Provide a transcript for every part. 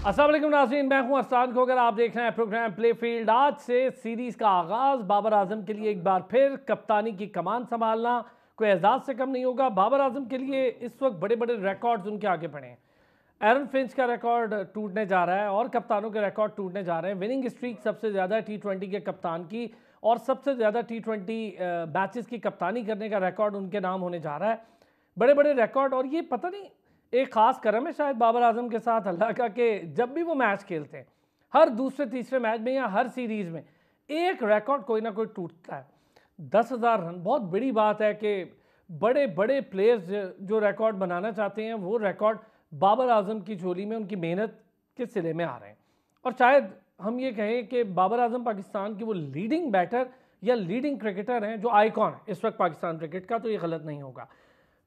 अस्सलाम वालेकुम नाज़रीन, मैं हूं अरसान खोगर। आप देख रहे हैं प्रोग्राम प्ले फील्ड। आज से सीरीज़ का आगाज़। बाबर आजम के लिए एक बार फिर कप्तानी की कमान संभालना कोई एजाज़ से कम नहीं होगा। बाबर आजम के लिए इस वक्त बड़े बड़े रिकॉर्ड्स उनके आगे पड़े हैं। एरन फिंच का रिकॉर्ड टूटने जा रहा है और कप्तानों के रिकॉर्ड टूटने जा रहे हैं। विनिंग स्ट्रीक सबसे ज़्यादा T20 के कप्तान की और सबसे ज़्यादा T20 मैचेस की कप्तानी करने का रिकॉर्ड उनके नाम होने जा रहा है। बड़े बड़े रिकॉर्ड, और ये पता नहीं एक ख़ास करम है शायद बाबर आजम के साथ अल्लाह का, कि जब भी वो मैच खेलते हैं हर दूसरे तीसरे मैच में या हर सीरीज़ में एक रिकॉर्ड कोई ना कोई टूटता है। 10,000 रन बहुत बड़ी बात है कि बड़े बड़े प्लेयर्स जो रिकॉर्ड बनाना चाहते हैं वो रिकॉर्ड बाबर आजम की झोली में उनकी मेहनत के सिले में आ रहे हैं। और शायद हम ये कहें कि बाबर आजम पाकिस्तान की वो लीडिंग बैटर या लीडिंग क्रिकेटर हैं, जो आइकॉन है इस वक्त पाकिस्तान क्रिकेट का, तो ये गलत नहीं होगा।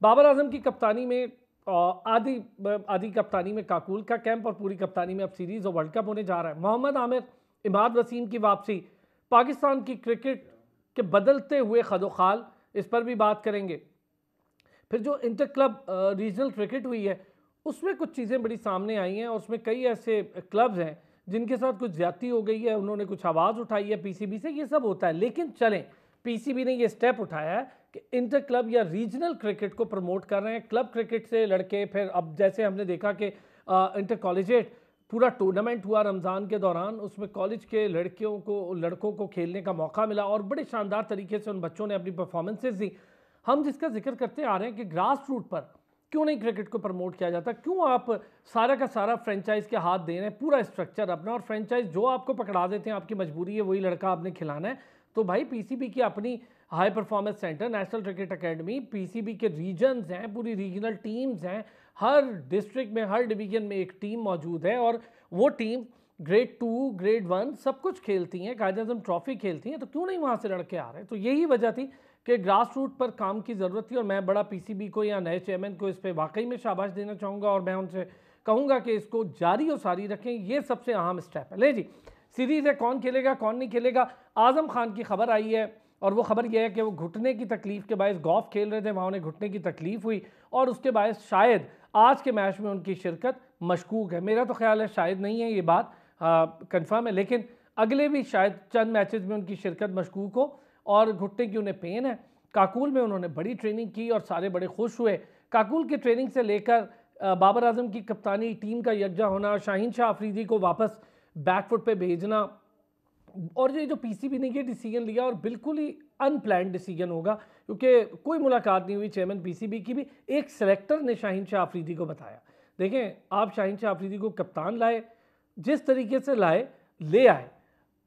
बाबर आजम की कप्तानी में आधी कप्तानी में काकूल का कैंप और पूरी कप्तानी में अब सीरीज़ और वर्ल्ड कप होने जा रहा है। मोहम्मद आमिर, इमाद वसीम की वापसी, पाकिस्तान की क्रिकेट के बदलते हुए खदोखाल, इस पर भी बात करेंगे। फिर जो इंटर क्लब रीजनल क्रिकेट हुई है उसमें कुछ चीज़ें बड़ी सामने आई हैं और उसमें कई ऐसे क्लब्स हैं जिनके साथ कुछ ज्यादती हो गई है, उन्होंने कुछ आवाज़ उठाई है पीसीबी से। ये सब होता है, लेकिन चलें, पीसीबी ने ये स्टेप उठाया है कि इंटर क्लब या रीजनल क्रिकेट को प्रमोट कर रहे हैं। क्लब क्रिकेट से लड़के, फिर अब जैसे हमने देखा कि इंटर कॉलेजेट पूरा टूर्नामेंट हुआ रमज़ान के दौरान, उसमें कॉलेज के लड़कों को खेलने का मौका मिला और बड़े शानदार तरीके से उन बच्चों ने अपनी परफॉर्मेंसेज दी। हम जिसका जिक्र करते आ रहे हैं कि ग्रास रूट पर क्यों नहीं क्रिकेट को प्रमोट किया जाता, क्यों आप सारा का सारा फ्रेंचाइज के हाथ दे रहे हैं, पूरा स्ट्रक्चर अपना, और फ्रेंचाइज जो आपको पकड़ा देते हैं, आपकी मजबूरी है, वही लड़का आपने खिलाना है। तो भाई पीसीबी की अपनी high performance centre, national cricket academy, PCB के रीजन्स हैं, पूरी रीजनल टीम्स हैं, हर डिस्ट्रिक्ट में हर डिवीजन में एक टीम मौजूद है और वो टीम ग्रेड 2 ग्रेड 1 सब कुछ खेलती हैं, कायदे आज़म ट्रॉफी खेलती हैं। तो क्यों नहीं वहाँ से लड़के आ रहे हैं? तो यही वजह थी कि ग्रास रूट पर काम की ज़रूरत थी और मैं बड़ा पीसीबी को या नए चेयरमैन को इस पर वाकई में शाबाश देना चाहूँगा और मैं उनसे कहूँगा कि इसको जारी और सारी रखें। ये सबसे अहम स्टेप है। ले जी, सीरीज़ है, कौन खेलेगा कौन नहीं खेलेगा। आज़म खान की खबर आई है और वो खबर यह है कि वो घुटने की तकलीफ़ के बायस गॉल्फ खेल रहे थे, वहाँ उन्हें घुटने की तकलीफ़ हुई और उसके बायस शायद आज के मैच में उनकी शिरकत मशकूक है। मेरा तो ख्याल है शायद नहीं है, ये बात कंफर्म है, लेकिन अगले भी शायद चंद मैचेस में उनकी शिरकत मशकूक हो और घुटने की उन्हें पेन है। काकूल में उन्होंने बड़ी ट्रेनिंग की और सारे बड़े खुश हुए। काकूल की ट्रेनिंग से लेकर बाबर आजम की कप्तानी, टीम का यकजा होना, शाहीन शाह अफरीदी को वापस बैकफुट पे भेजना, और ये जो पीसीबी ने ये डिसीजन लिया और बिल्कुल ही अनप्लान्ड डिसीजन होगा क्योंकि कोई मुलाकात नहीं हुई चेयरमैन पीसीबी की भी। एक सेलेक्टर ने शाहीन शाह अफरीदी को बताया, देखें आप शाहीन शाह अफरीदी को कप्तान लाए, जिस तरीके से लाए ले आए।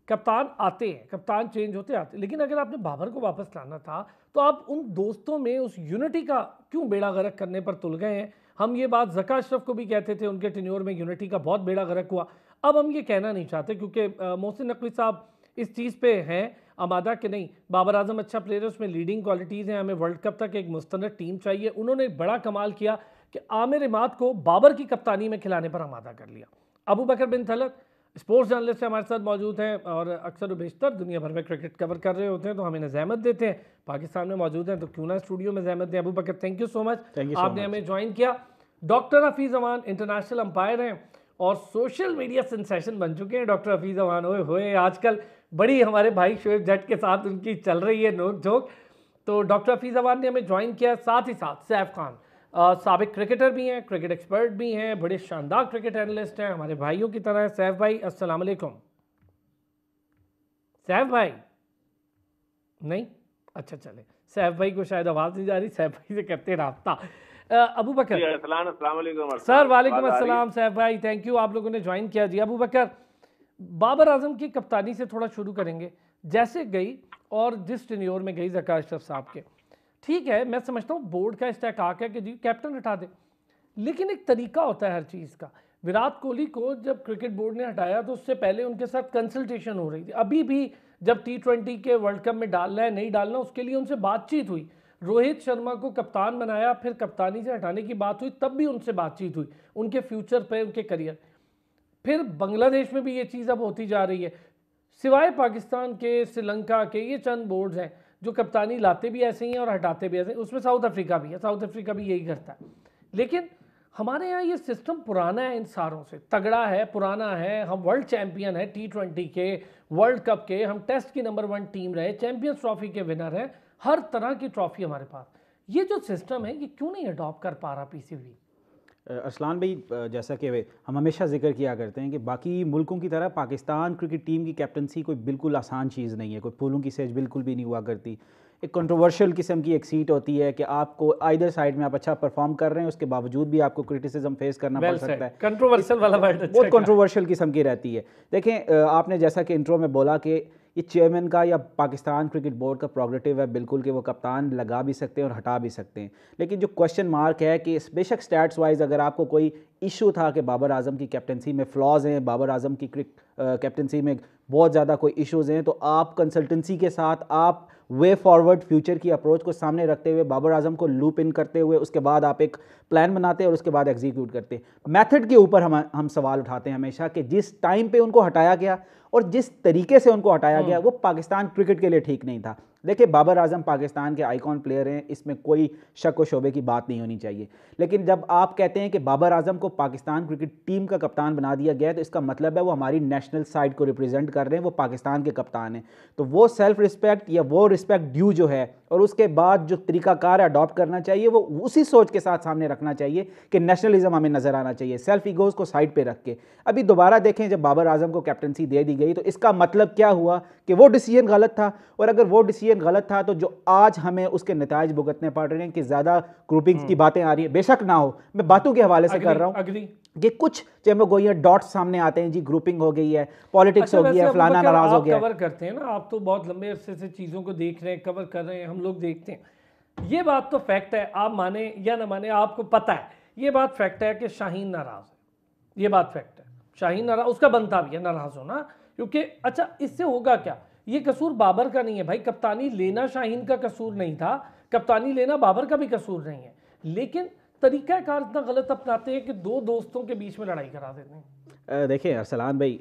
कप्तान आते हैं, कप्तान चेंज होते आते, लेकिन अगर आपने बाबर को वापस लाना था तो आप उन दोस्तों में उस यूनिटी का क्यों बेड़ा गर्क करने पर तुल गए हैं। हम ये बात ज़का अशरफ को भी कहते थे, उनके टेन्योर में यूनिटी का बहुत बेड़ा गर्क हुआ। अब हम ये कहना नहीं चाहते क्योंकि मोहसिन नकवी साहब इस चीज़ पे हैं आमादा कि नहीं, बाबर आजम अच्छा प्लेयर है, उसमें लीडिंग क्वालिटीज़ हैं, हमें वर्ल्ड कप तक एक मुस्तनद टीम चाहिए। उन्होंने बड़ा कमाल किया कि आमिर इमाद को बाबर की कप्तानी में खिलाने पर आमादा कर लिया। अबू बकर बिन तलत स्पोर्ट्स जर्नलिस्ट हमारे साथ मौजूद हैं और अक्सर बेशतर दुनिया भर में क्रिकेट कवर कर रहे होते हैं, तो हम इन्हें जहमत देते हैं, पाकिस्तान में मौजूद हैं तो क्यों ना स्टूडियो में जहमत दें। अबू बकर, थैंक यू सो मच, आपने हमें ज्वाइन किया। डॉक्टर हफीज़ अमान इंटरनेशनल अंपायर हैं और सोशल मीडिया सेंसेशन बन चुके हैं डॉक्टर हफीज़ अमान। ओए आजकल बड़ी हमारे भाई शोएब जट के साथ उनकी चल रही है नोक झोंक। तो डॉक्टर हफीज़ अमान ने हमें ज्वाइन किया, साथ ही साथ सैफ खान साबिक क्रिकेटर भी हैं, क्रिकेट एक्सपर्ट भी हैं, बड़े शानदार क्रिकेट एनालिस्ट हैं, हमारे भाइयों की तरह है। सैफ भाई अस्सलाम वालेकुम। सैफ भाई नहीं, अच्छा चले, सैफ भाई को शायद आवाज़ नहीं जा रही, सैफ भाई से करते रब्ता। अबू बकर सर, वालेकुम अस्सलाम। सैफ भाई थैंक यू, आप लोगों ने ज्वाइन किया जी। अबू बकर, बाबर आजम की कप्तानी से थोड़ा शुरू करेंगे, जैसे गई और जिस टेन्योर में गई ज़का अशरफ साहब के, ठीक है मैं समझता हूँ बोर्ड का इस्तेहकाक है कि जी कैप्टन हटा दे, लेकिन एक तरीका होता है हर चीज़ का। विराट कोहली को जब क्रिकेट बोर्ड ने हटाया तो उससे पहले उनके साथ कंसल्टेशन हो रही थी, अभी भी जब T20 के वर्ल्ड कप में डालना है नहीं डालना उसके लिए उनसे बातचीत हुई। रोहित शर्मा को कप्तान बनाया, फिर कप्तानी से हटाने की बात हुई, तब भी उनसे बातचीत हुई उनके फ्यूचर पे, उनके करियर। फिर बांग्लादेश में भी ये चीज़ अब होती जा रही है। सिवाय पाकिस्तान के, श्रीलंका के, ये चंद बोर्ड्स हैं जो कप्तानी लाते भी ऐसे ही हैं और हटाते भी ऐसे हैं। उसमें साउथ अफ्रीका भी है, साउथ अफ्रीका भी यही करता है। लेकिन हमारे यहाँ ये सिस्टम पुराना है, इन सारों से तगड़ा है, पुराना है। हम वर्ल्ड चैंपियन है T20 के, वर्ल्ड कप के, हम टेस्ट की नंबर 1 टीम रहे, चैंपियंस ट्रॉफी के विनर हैं, हर तरह की ट्रॉफी हमारे पास। ये जो सिस्टम है ये क्यों नहीं अडॉप्ट कर पा रहा पीसीबी? अरसलान भाई, जैसा कि हम हमेशा जिक्र किया करते हैं कि बाकी मुल्कों की तरह पाकिस्तान क्रिकेट टीम की कैप्टनसी कोई बिल्कुल आसान चीज़ नहीं है, कोई फूलों की सेज बिल्कुल भी नहीं हुआ करती। एक कंट्रोवर्शियल किस्म की एक सीट होती है कि आपको आइदर साइड में आप अच्छा परफॉर्म कर रहे हैं, उसके बावजूद भी आपको क्रिटिसिज्म फेस करना पड़ सकता है। कंट्रोवर्शियल वाला वर्ड बहुत कंट्रोवर्शियल किस्म की रहती है। देखें, आपने जैसा कि इंट्रो में बोला कि ये चेयरमैन का या पाकिस्तान क्रिकेट बोर्ड का प्रोग्रेटिव है बिल्कुल कि वो कप्तान लगा भी सकते हैं और हटा भी सकते हैं, लेकिन जो क्वेश्चन मार्क है कि बेशक स्टैट्स वाइज अगर आपको कोई इशू था कि बाबर आजम की कैप्टनसी में फ्लॉज हैं, बाबर आजम की कैप्टनसी में बहुत ज़्यादा कोई इश्यूज़ हैं, तो आप कंसल्टेंसी के साथ आप वे फॉरवर्ड फ्यूचर की अप्रोच को सामने रखते हुए बाबर आजम को लूप इन करते हुए उसके बाद आप एक प्लान बनाते हैं और उसके बाद एग्जीक्यूट करते हैं। मेथड के ऊपर हम सवाल उठाते हैं हमेशा कि जिस टाइम पे उनको हटाया गया और जिस तरीके से उनको हटाया गया वो पाकिस्तान क्रिकेट के लिए ठीक नहीं था। देखिए, बाबर आजम पाकिस्तान के आइकॉन प्लेयर हैं, इसमें कोई शक व शोबे की बात नहीं होनी चाहिए, लेकिन जब आप कहते हैं कि बाबर आजम को पाकिस्तान क्रिकेट टीम का कप्तान बना दिया गया है तो इसका मतलब है वो हमारी नेशनल साइड को रिप्रेजेंट कर रहे हैं, वो पाकिस्तान के कप्तान हैं, तो वो सेल्फ रिस्पेक्ट या वो रिस्पेक्ट ड्यू जो है और उसके बाद जो तरीकाकार अडॉप्ट करना चाहिए वो उसी सोच के साथ सामने रखना चाहिए कि नेशनलिज्म हमें नजर आना चाहिए, सेल्फ ईगोज को साइड पे रख के। अभी दोबारा देखें, जब बाबर आजम को कैप्टनसी दे दी गई तो इसका मतलब क्या हुआ कि वो डिसीजन गलत था, और अगर वो डिसीजन गलत था तो जो आज हमें उसके नताइज भुगतने पड़ रहे हैं कि ज्यादा ग्रुपिंग्स की बातें आ रही है, बेशक ना हो, मैं बातों के हवाले से कर रहा हूं कि कुछ चेमोगोइया डॉट्स सामने आते हैं जी, ग्रुपिंग हो गई है, पॉलिटिक्स हो गई है, फलाना नाराज हो गया। कवर करते हैं ना, आप तो बहुत लंबे अरसे से चीजों को देख रहे हैं, कवर कर रहे हैं, हम लोग देखते हैं। ये बात तो फैक्ट है, आप माने या ना माने, आपको पता है ये बात फैक्ट है कि शाहीन नाराज है, ये बात फैक्ट है। शाहीन नाराज, उसका बनता भी है नाराज होना, क्योंकि अच्छा इससे होगा क्या, ये कसूर बाबर का नहीं है भाई, कप्तानी लेना शाहीन का कसूर नहीं था, कप्तानी लेना बाबर का भी कसूर नहीं है, लेकिन तरीकाकार इतना गलत अपनाते हैं कि दो दोस्तों के बीच में लड़ाई करा देते हैं। देखिए अरसलान भाई,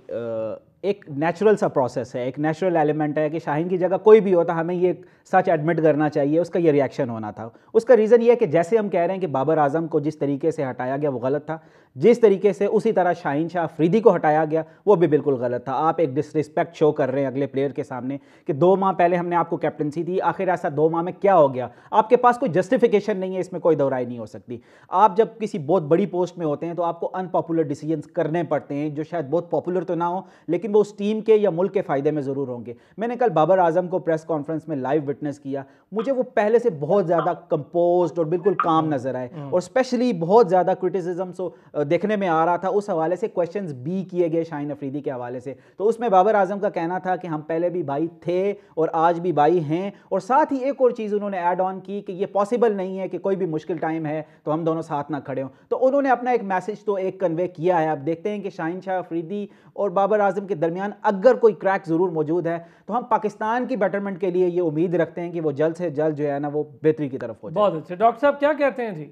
एक नेचुरल सा प्रोसेस है, एक नेचुरल एलिमेंट है कि शाहीन की जगह कोई भी होता हमें ये सच एडमिट करना चाहिए, उसका ये रिएक्शन होना था। उसका रीज़न ये है कि जैसे हम कह रहे हैं कि बाबर आजम को जिस तरीके से हटाया गया वो गलत था, जिस तरीके से उसी तरह शाहीन शाह अफरीदी को हटाया गया वो भी बिल्कुल गलत था। आप एक डिसरिस्पेक्ट शो कर रहे हैं अगले प्लेयर के सामने कि 2 माह पहले हमने आपको कैप्टनसी दी, आखिर ऐसा 2 माह में क्या हो गया, आपके पास कोई जस्टिफिकेशन नहीं है, इसमें कोई दो राय नहीं हो सकती। आप जब किसी बहुत बड़ी पोस्ट में होते हैं तो आपको अनपॉपुलर डिसीजंस करने पड़ते हैं जो शायद बहुत पॉपुलर तो ना हो, लेकिन वो उस टीम के या मुल्क के फायदे में जरूर होंगे। मैंने कल बाबर आजम को प्रेस कॉन्फ्रेंस में लाइव विटनेस किया, मुझे वो पहले से बहुत ज्यादा कंपोज्ड और बिल्कुल काम नजर आए, और स्पेशली बहुत ज्यादा क्रिटिसिज्म देखने में आ रहा था। उस हवाले से क्वेश्चंस भी किए गए शाहीन अफरीदी के हवाले से, तो उसमें बाबर आजम का कहना था कि हम पहले भी भाई थे और आज भी भाई हैं, और साथ ही एक और चीज उन्होंने ऐड ऑन की कि ये पॉसिबल नहीं है कि कोई भी मुश्किल टाइम है तो हम दोनों साथ ना खड़े हों। तो उन्होंने अपना एक मैसेज तो एक कन्वे किया है। अब देखते हैं कि शाहीन शाह अफरीदी और बाबर आजम के दरमियान अगर कोई क्रैक जरूर मौजूद है तो हम पाकिस्तान की बेटरमेंट के लिए ये उम्मीद रखते हैं कि वो जल्द से जल्द जो है ना वो बेहतरी की तरफ हो जाए। बहुत अच्छे। डॉक्टर साहब क्या कहते हैं जी?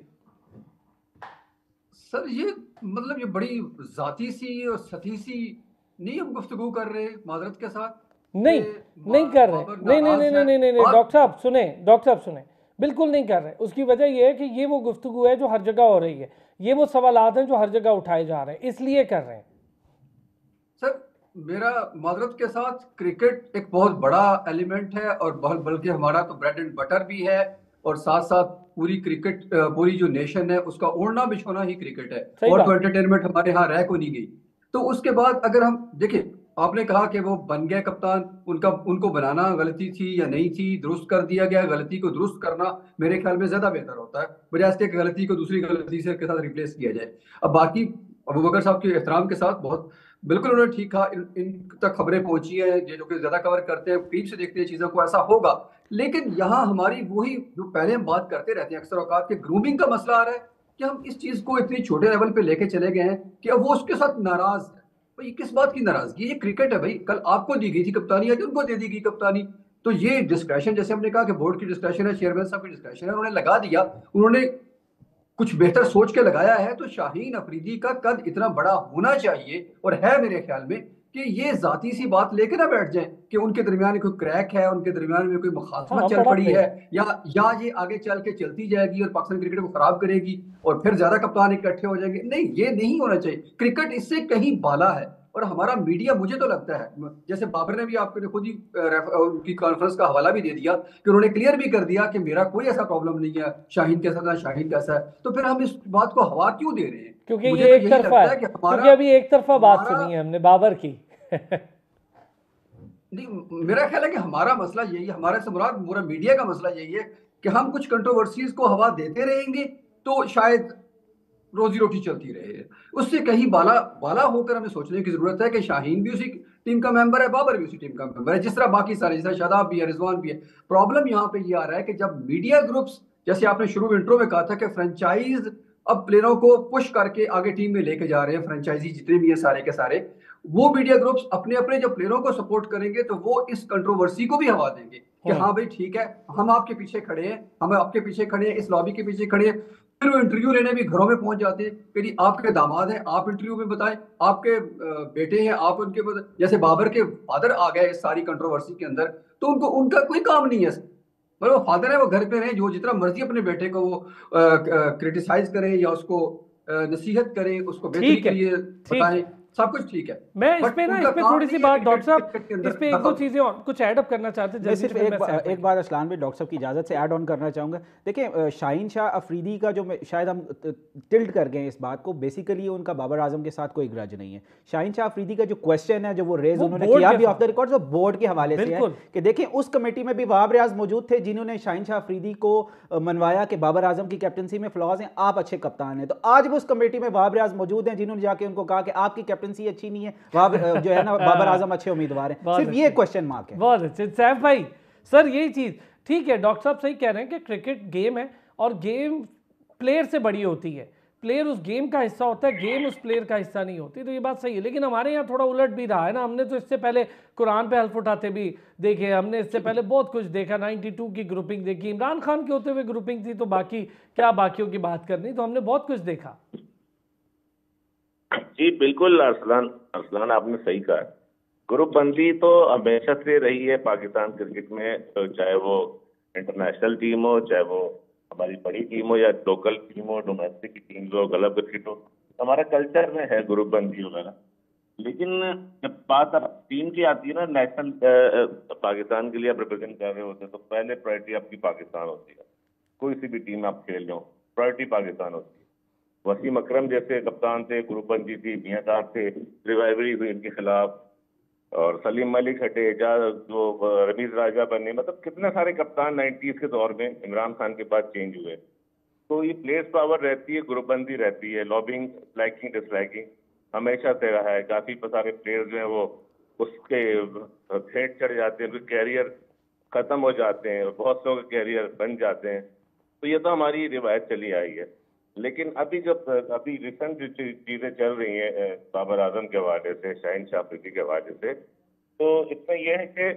सर ये मतलब ये बड़ी जाती सी और सती सी नहीं हम गुफ्तगू कर रहे माजरत के साथ, नहीं कर रहे, नहीं डॉक्टर साहब सुने, डॉक्टर साहब सुने, बिल्कुल नहीं कर रहे। उसकी वजह यह है कि ये वो गुफ्तगू है जो हर जगह हो रही है, ये वो सवालात हैं जो हर जगह उठाए जा रहे हैं, इसलिए कर रहे हैं। सर मेरा माजरत के साथ क्रिकेट एक बहुत बड़ा एलिमेंट है और बहुत, बल्कि हमारा तो ब्रेड एंड बटर भी है, और साथ साथ पूरी क्रिकेट पूरी जो नेशन है उसका ओढ़ना बिछोना ही क्रिकेट है, और तो एंटरटेनमेंट हमारे यहाँ रह को नहीं गई। तो उसके बाद अगर हम देखें, आपने कहा कि वो बन गए कप्तान, उनको बनाना गलती थी या नहीं थी, दुरुस्त कर दिया गया। गलती को दुरुस्त करना मेरे ख्याल में ज्यादा बेहतर होता है बजाय इसके गलती को दूसरी गलती से के साथ रिप्लेस किया जाए। अब बाकी अबू बकर साहब के एहतराम के साथ बहुत बिल्कुल उन्होंने ठीक कहा, इन तक खबरें पहुंची है जो कि ज्यादा कवर करते हैं, करीब से देखते हैं चीजों को, ऐसा होगा। लेकिन यहाँ हमारी वही जो पहले हम बात करते रहते हैं अक्सर औकात के ग्रूमिंग का मसला आ रहा है कि हम इस चीज को इतनी छोटे लेवल पे लेके चले गए हैं कि अब वो उसके साथ नाराज है। भाई किस बात की नाराजगी, ये क्रिकेट है भाई, कल आपको दी गई थी कप्तानी, आज उनको दे दी गई कप्तानी। तो ये डिस्कशन, जैसे हमने कहा कि बोर्ड की डिस्कशन है, चेयरमैन साहब की डिस्कशन है, उन्होंने लगा दिया, उन्होंने कुछ बेहतर सोच के लगाया है। तो शाहीन अफरीदी का कद इतना बड़ा होना चाहिए और है मेरे ख्याल में कि ये जाती सी बात लेके ना बैठ जाएं कि उनके दरमियान कोई क्रैक है, उनके दरमियान में कोई मुखासमत चल बड़ा पड़ी प्लेयर है, या ये आगे चल के चलती जाएगी और पाकिस्तान क्रिकेट को खराब करेगी और फिर ज्यादा कप्तान इकट्ठे हो जाएंगे। नहीं, ये नहीं होना चाहिए। क्रिकेट इससे कहीं बाला है। और हमारा मीडिया, मुझे तो लगता है, जैसे बाबर ने भी आपको खुद ही उनकी कॉन्फ्रेंस का हवाला भी दे दिया कि उन्होंने क्लियर भी कर दिया कि मेरा कोई ऐसा प्रॉब्लम नहीं है, शाहीन कैसा था, शाहीन कैसा है। तो फिर हम इस बात को हवा क्यों दे रहे हैं? क्योंकि मुझे ये तो एक यही तरफा लगता है, है कि क्योंकि अभी एक तरफा बात हमारा सुनी है हमने बाबर की। नहीं, मेरा ख्याल है कि हमारा मसला यही है, हमारे से मुराद पूरा मीडिया का मसला यही है कि हम कुछ कंट्रोवर्सीज को हवा देते रहेंगे तो शायद रोजी रोटी चलती रहे। उससे कहीं बाला बाला होकर हमें सोचने की जरूरत है कि शाहीन भी उसी टीम का मेंबर है, बाबर भी उसी टीम का मेंबर है, जिस तरह बाकी सारे, जिस तरह शादाब भी है, रिजवान भी है। प्रॉब्लम यहाँ पे ये आ रहा है कि जब मीडिया ग्रुप्स, जैसे आपने शुरू में इंट्रो में कहा था कि फ्रेंचाइज अब प्लेयरों को पुश करके आगे टीम में लेके जा रहे हैं, फ्रेंचाइजी जितने भी हैं सारे के सारे, वो मीडिया ग्रुप्स अपने अपने जब प्लेयरों को सपोर्ट करेंगे तो वो इस कंट्रोवर्सी को भी हवा देंगे कि हाँ भाई ठीक है, हम आपके पीछे खड़े हैं, हम आपके पीछे खड़े हैं, इस लॉबी के पीछे खड़े हैं। फिर वो इंटरव्यू लेने भी घरों में पहुंच जाते हैं कि जी आपके दामाद हैं, आप इंटरव्यू में बताएं, आपके बेटे हैं, आप उनके जैसे बाबर के फादर आ गए इस सारी कंट्रोवर्सी के अंदर, तो उनको उनका कोई काम नहीं है। मतलब वो फादर है, वो घर पे रहे, जो जितना मर्जी अपने बेटे को वो क्रिटिसाइज करें या उसको नसीहत करें, उसको बेहतरी ठीक के है, लिए ठीक बताएं, है। सब कुछ ठीक है। मैं इस बट पे ना, इस उनका पे काम थोड़ी सी नहीं है बात डॉक्टर साहब, क्रिकेट के इस अंदर पे एक दो दखल। चीजें और कुछ ऐड अप करना चाहते हैं मैं जल्दी से, सिर्फ फिर मैं सैफ एक बार असलान भाई डॉक्टर साहब की इजाज़त से ऐड ऑन करना चाहूँगा। देखिए शाहीन शाह अफरीदी का जो शायद हम टिल्ट कर गए हैं इस बात को, बेसिकली उनका बाबर आजम के साथ कोई ग्रज नहीं है। शाहीन शाह अफरीदी का जो क्वेश्चन है जो वो रेज उन्होंने बोर्ड किया के भी ऑफ साथ द रिकॉर्ड, वो बोर्ड के हवाले से है बिल्कुल। कि देखिए उस कमेटी में भी वहाब रियाज मौजूद थे जिन्होंने शाहीन शाह अफरीदी को मनवाया कि बाबर आजम की कैप्टनसी में फ्लॉज हैं, आप अच्छे कप्तान हैं। तो आज भी उस कमेटी में वहाब रियाज मौजूद हैं जिन्होंने जाके उनको कहा कि आपकी कैप्टनसी अच्छी नहीं है, वहाब जो है ना बाबर आजम अच्छे उम्मीदवार हैं। बहुत सिर्फ ये क्वेश्चन मार्क है। बहुत अच्छे सैफ भाई। सर यही चीज ठीक है, डॉक्टर साहब सही कह रहे हैं कि क्रिकेट गेम है और गेम प्लेयर से बड़ी होती है, प्लेयर उस गेम का हिस्सा होता है, गेम उस प्लेयर का हिस्सा नहीं होती। तो ये बात सही है, लेकिन हमारे यहाँ थोड़ा उलट भी रहा है ना। हमने तो इससे पहले कुरान पे हल्फ उठाते भी देखे, हमने इससे पहले बहुत कुछ देखा, 92 की ग्रुपिंग देखी, इमरान खान के होते हुए ग्रुपिंग थी, तो बाकी क्या बाकियों की बात करनी, तो हमने बहुत कुछ देखा। जी बिल्कुल अरसलान आपने सही कहा। ग्रुप बंदी तो हमेशा से रही है पाकिस्तान क्रिकेट में, तो चाहे वो इंटरनेशनल टीम हो, चाहे वो हमारी बड़ी टीम हो या लोकल टीम हो, डोमेस्टिक टीम हो, क्लब क्रिकेट हो, हमारा कल्चर में है ग्रुप बंदी वगैरह। लेकिन जब बात अब टीम की आती है ना, नेशनल पाकिस्तान के लिए आप रिप्रेजेंट कर रहे होते हैं, तो पहले प्रायोरिटी आपकी पाकिस्तान होती है। कोई सी भी टीम आप खेल रहे हो, प्रायोरिटी पाकिस्तान होती है। वसीम अकरम जैसे कप्तान थे, ग्रुप बंदी थी, मियां साहब थे, रिवाइवरी हुई इनके खिलाफ, और सलीम मलिक हटे, जो रमीज राजा बने, मतलब कितने सारे कप्तान 90s के दौर में इमरान खान के बाद चेंज हुए। तो ये प्लेस पावर रहती है, ग्रुप बंदी रहती है, लॉबिंग, लाइकिंग डिसलाइकिंग हमेशा से रहा है। काफी सारे प्लेयर्स जो हैं वो उसके हेड चढ़ जाते हैं, उनके कैरियर खत्म हो जाते हैं, बहुत से लोगों के कैरियर बन जाते हैं। तो ये तो हमारी रिवायत चली आई है। लेकिन अभी रिसेंट जो चीजें चल रही हैं बाबर आजम के हवाले से, शाहीन शाह अफरीदी के हवाले से, तो इसमें यह है कि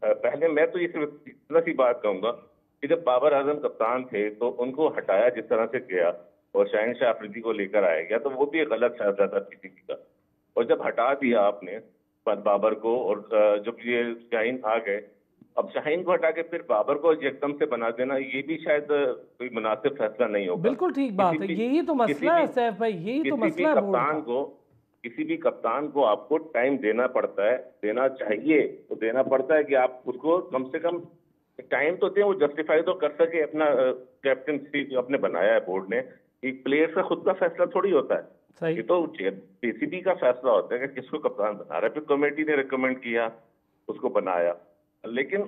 पहले मैं तो ये सिर्फ इतना सी बात कहूंगा कि जब बाबर आजम कप्तान थे तो उनको हटाया जिस तरह से गया और शाहीन शाह अफरीदी को लेकर आया गया, तो वो भी एक गलत फैसला था पीसीबी का। और जब हटा दिया आपने बाबर को और जब ये शाहीन आ गए, अब शाहीन को हटा के फिर बाबर को एकदम से बना देना, ये भी शायद कोई मुनासिब फैसला नहीं होगा। बिल्कुल ठीक बात है, यही तो मसला है सैफ भाई, यही तो मसला है बोर्ड का। किसी भी कप्तान को आपको टाइम देना पड़ता है, देना चाहिए, तो देना पड़ता है कि आप उसको कम से कम टाइम तो दें, वो जस्टिफाई तो कर सके अपना कैप्टनसी अपने बनाया है बोर्ड ने। एक प्लेयर का खुद का फैसला थोड़ी होता है, ये तो पीसीबी का फैसला होता है कि किसको कप्तान बना रहा है। फिर कमेटी ने रिकमेंड किया, उसको बनाया, लेकिन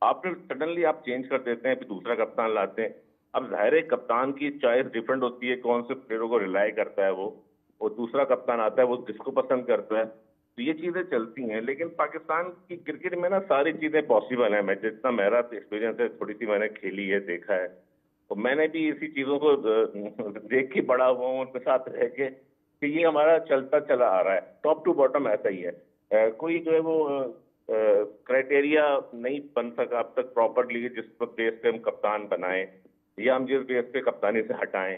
आपने सडनली आप चेंज कर देते हैं, फिर दूसरा कप्तान लाते हैं। अब जाहिर है कप्तान की चॉइस डिफरेंट होती है, कौन से प्लेयरों को रिलाई करता है वो, और दूसरा कप्तान आता है वो किसको पसंद करता है। तो ये चीजें चलती हैं। लेकिन पाकिस्तान की क्रिकेट में ना सारी चीजें पॉसिबल है। मैं जितना मेरा एक्सपीरियंस है, थोड़ी सी मैंने खेली है, देखा है, तो मैंने भी इसी चीजों को देख के बड़ा हुआ हूँ, उनके साथ रह के, कि ये हमारा चलता चला आ रहा है, टॉप टू बॉटम ऐसा ही है। कोई जो है वो क्राइटेरिया नहीं बन सका अब तक प्रॉपरली जिस बेस पे हम कप्तान बनाएं या हम जिस बेस पे कप्तानी से हटाएं।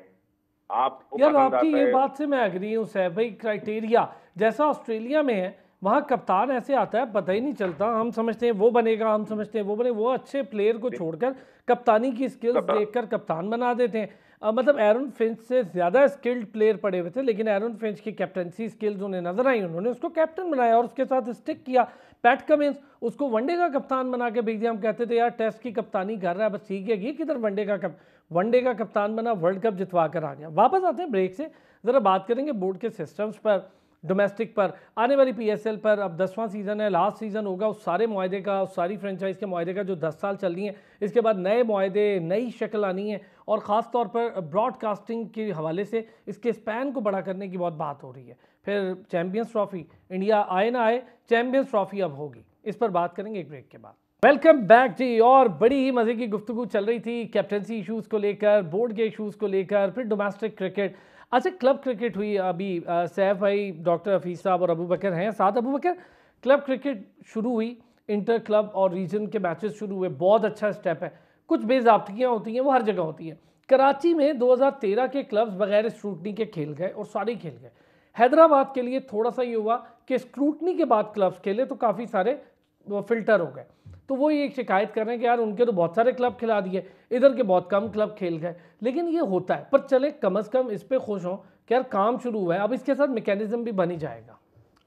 आपको यार पसंद आपकी आता ये है। बात से मैं एग्री हूँ सैफ भाई, क्राइटेरिया जैसा ऑस्ट्रेलिया में है वहाँ कप्तान ऐसे आता है पता ही नहीं चलता, हम समझते हैं वो बनेगा, हम समझते हैं वो बने, वो अच्छे प्लेयर को छोड़कर कप्तानी की स्किल्स कप्तान देखकर कप्तान बना देते हैं। मतलब एरन फिंच से ज़्यादा स्किल्ड प्लेयर पड़े हुए थे, लेकिन एरन फिंच की कैप्टनसी स्किल्स उन्हें नजर आई, उन्होंने उसको कैप्टन बनाया और उसके साथ स्टिक किया। पैट कमिंस उसको वनडे का कप्तान बना के भेज दिया, हम कहते थे यार टेस्ट की कप्तानी कर रहा है बस ठीक है, ये किधर वनडे का कप्तान बना, वर्ल्ड कप जितवा कर आ गया। वापस आते हैं ब्रेक से, ज़रा बात करेंगे बोर्ड के सिस्टम्स पर, डोमेस्टिक पर, आने वाली पीएसएल पर। अब 10वां सीज़न है, लास्ट सीज़न होगा उस सारे मुआहदे का, उस सारी फ्रेंचाइज के मुआहदे का जो 10 साल चल रही हैं, इसके बाद नए मुआहदे, नई शक्ल आनी है और ख़ास तौर पर ब्रॉडकास्टिंग के हवाले से इसके स्पैन को बड़ा करने की बहुत बात हो रही है। फिर चैम्पियंस ट्रॉफी इंडिया आए ना आए, चैम्पियंस ट्रॉफी अब होगी, इस पर बात करेंगे एक ब्रेक के बाद। वेलकम बैक जी। और बड़ी ही मज़े की गुफ्तगू चल रही थी कैप्टनसी इशूज़ को लेकर, बोर्ड के इशूज़ को लेकर, फिर डोमेस्टिक क्रिकेट। अच्छा, क्लब क्रिकेट हुई अभी, सैफ भाई, डॉक्टर हफीज़ साहब और अबू बकर हैं साथ। अबू बकर, क्लब क्रिकेट शुरू हुई, इंटर क्लब और रीजन के मैचेस शुरू हुए, बहुत अच्छा स्टेप है। कुछ बेज़ाब्तियाँ होती हैं, वो हर जगह होती हैं। कराची में 2013 के क्लब्स बगैर स्क्रूटनी के खेल गए और सारे खेल गए। हैदराबाद के लिए थोड़ा सा ये हुआ कि स्क्रूटनी के बाद क्लब्स खेले तो काफ़ी सारे फिल्टर हो गए, तो वो ये शिकायत कर रहे हैं कि यार उनके तो बहुत सारे क्लब खिला दिए, इधर के बहुत कम क्लब खेल गए। लेकिन ये होता है, पर चले कम अज़ कम इस पे खुश हों कि यार काम शुरू हुआ है, अब इसके साथ मैकेनिज्म भी बन ही जाएगा।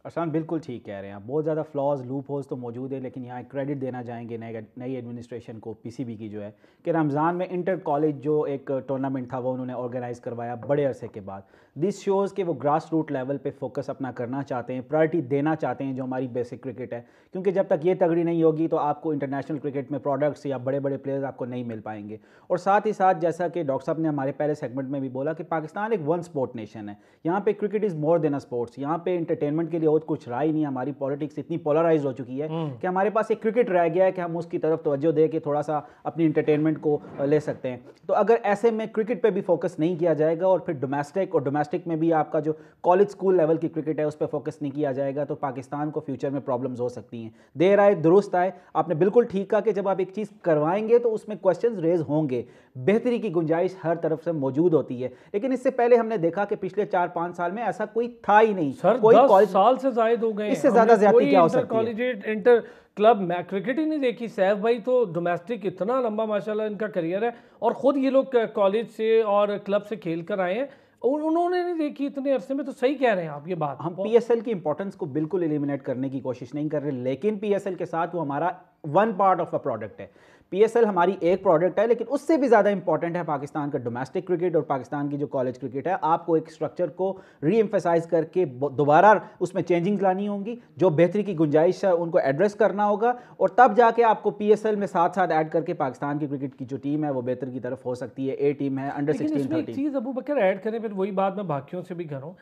अरसान बिल्कुल ठीक कह रहे हैं आप, बहुत ज़्यादा फ्लॉज लूप होल्स तो मौजूद है, लेकिन यहाँ क्रेडिट देना चाहेंगे नई एडमिनिस्ट्रेशन को, पीसीबी की जो है, कि रमज़ान में इंटर कॉलेज जो एक टूर्नामेंट था वो उन्होंने ऑर्गेनाइज़ करवाया बड़े अरसे के बाद। दिस शोज़ कि वो ग्रास रूट लेवल पे फोकस अपना करना चाहते हैं, प्रायोरिटी देना चाहते हैं जो हमारी बेसिक क्रिकेट है, क्योंकि जब तक ये तगड़ी नहीं होगी तो आपको इंटरनेशनल क्रिकेट में प्रोडक्ट्स या बड़े बड़े प्लेयर्स आपको नहीं मिल पाएंगे। और साथ ही साथ जैसा कि डॉक्टर साहब ने हमारे पहले सेगमेंट में भी बोला कि पाकिस्तान एक वन स्पोर्ट नेशन है, यहाँ पे cricket is more than a sports, यहाँ पे इंटरटेनमेंट के लिए और कुछ रहा ही नहीं। हमारी पॉलिटिक्स इतनी पोलराइज हो चुकी है कि हमारे पास एक क्रिकेट रह गया है कि हम उसकी तरफ तवज्जो दे के थोड़ा सा अपनी इंटरटेनमेंट को ले सकते हैं। तो अगर ऐसे में क्रिकेट पे भी फोकस नहीं किया जाएगा और फिर डोमेस्टिक में भी आपका जो कॉलेज स्कूल लेवल की क्रिकेट है उस पर फोकस नहीं किया जाएगा तो पाकिस्तान को फ्यूचर में प्रॉब्लम्स हो सकती हैं। देर आए दुरुस्त आए, आपने बिल्कुल ठीक कहा कि जब आप एक चीज़ करवाएंगे तो उसमें क्वेश्चंस रेज होंगे, बेहतरी की गुंजाइश हर तरफ से मौजूद होती है। लेकिन इससे पहले हमने देखा कि पिछले 4-5 साल में ऐसा कोई था ही नहीं। सर कोई 10 साल से जायद हो गए, इससे ज़्यादा ज्यादती क्या हो सकती है? कॉलेज इंटर क्लब मैं क्रिकेट ही नहीं देखी। सैफ भाई तो डोमेस्टिक इतना लंबा माशाल्लाह इनका करियर है और ख़ुद ये लोग कॉलेज से और क्लब से खेल कर आए हैं और उन्होंने नहीं देखी इतने अरसे में। तो सही कह रहे हैं आप ये बात। हम पीएसएल की इंपॉर्टेंस को बिल्कुल एलिमिनेट करने की कोशिश नहीं कर रहे, लेकिन पीएसएल के साथ वो हमारा one part of a product है। पीएसएल हमारी एक प्रोडक्ट है, लेकिन उससे भी ज़्यादा इंपॉर्टेंट है पाकिस्तान का डोमेस्टिक क्रिकेट और पाकिस्तान की जो कॉलेज क्रिकेट है। आपको एक स्ट्रक्चर को री एम्फेसाइज करके दोबारा उसमें चेंजिंग लानी होंगी, जो बेहतरी की गुंजाइश है उनको एड्रेस करना होगा और तब जाके आपको पीएसएल में साथ साथ ऐड करके पाकिस्तान की क्रिकेट की जो टीम है वो बेहतर की तरफ हो सकती है। ए टीम है, अंडर 16, 13। चीज़ अबू बकर ऐड करें, फिर वही बात मैं बाकियों से भी करूँ।